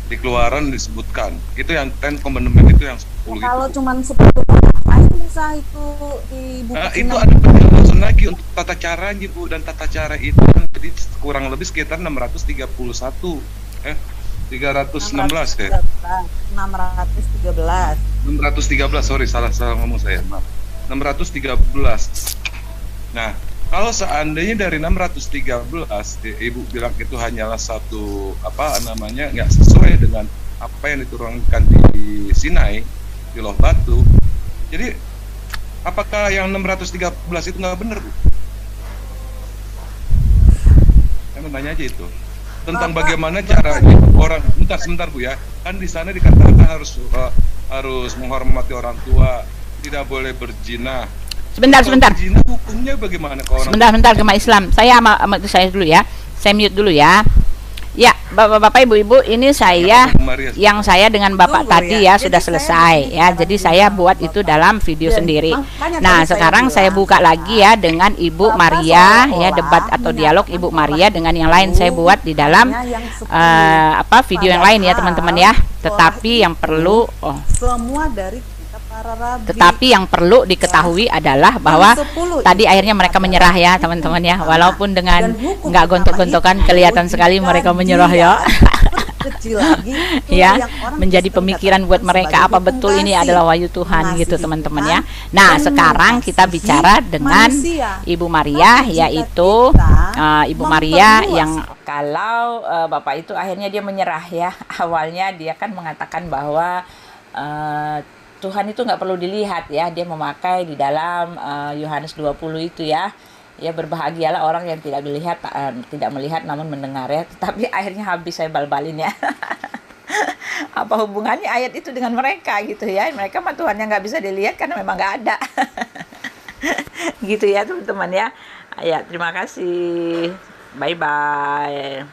Di Keluaran disebutkan. Itu yang 10 Commandment itu yang 10 Kalau itu. cuma 10 ngapain bisa itu di Bukit Itu Sinai? ada penjelasan lagi untuk tata caranya, Bu, dan tata cara itu kan jadi kurang lebih sekitar 631 316 ya. 613. 613, sorry, salah ngomong saya, maaf. 613. Nah, kalau seandainya dari 613 Ibu bilang itu hanyalah satu nggak sesuai dengan apa yang diturunkan di Sinai, di Loh Batu. Jadi apakah yang 613 itu nggak benar, Bu? Saya mau tanya aja itu. Tentang bagaimana caranya orang, sebentar Bu ya. Kan di sana dikatakan harus menghormati orang tua, tidak boleh berzina. Sebentar. Berzina hukumnya bagaimana kalau orang? Sebentar, Gema Islam. Saya sama itu saya dulu ya. Saya mute dulu ya. Ya, Bapak-bapak, Ibu-ibu, ini saya yang saya dengan Bapak Tunggu tadi ya. ya sudah Jadi saya selesai begini ya. cara Jadi saya bilang buat itu Bapak. dalam video Dan sendiri. makanya Nah, tadi sekarang saya bilang, buka lagi ya dengan Ibu Bapak Maria ya, seolah-olah debat atau dialog Ibu menyatakan Maria Torah dengan yang lain saya itu buat di dalam hanya yang 10. video yang lain ya, Padahal teman-teman ya. Torah Tetapi yang itu perlu semua dari kitab para rabi. Tetapi yang perlu diketahui adalah bahwa Yang 10 tadi itu akhirnya mereka menyerah ya, teman-teman ya. Walaupun dengan Dan hukum nggak pertama gontok-gontokan itu, kelihatan sekali jika mereka menyerah dia ya. kecil lagi, itulah Ya, yang orang menjadi Kristen pemikiran buat katakan mereka sebagai apa betul ini hukum adalah kasih. wahyu Tuhan Mengasihi gitu, teman-teman ya. Tuhan Nah, dan sekarang kita mengasihi bicara dengan manusia. Ibu Maria, Tapi jika yaitu kita Ibu Maria memperluas yang Kalau Bapak itu akhirnya dia menyerah ya. Awalnya dia kan mengatakan bahwa Tuhan itu nggak perlu dilihat ya. Dia memakai di dalam Yohanes 20 itu ya. Ya, berbahagialah orang yang tidak melihat namun mendengar ya. Tetapi akhirnya habis saya bal-balin ya. Apa hubungannya ayat itu dengan mereka gitu ya? Mereka mah Tuhan yang nggak bisa dilihat karena memang nggak ada. Gitu ya teman-teman ya. Ya, terima kasih. Bye-bye.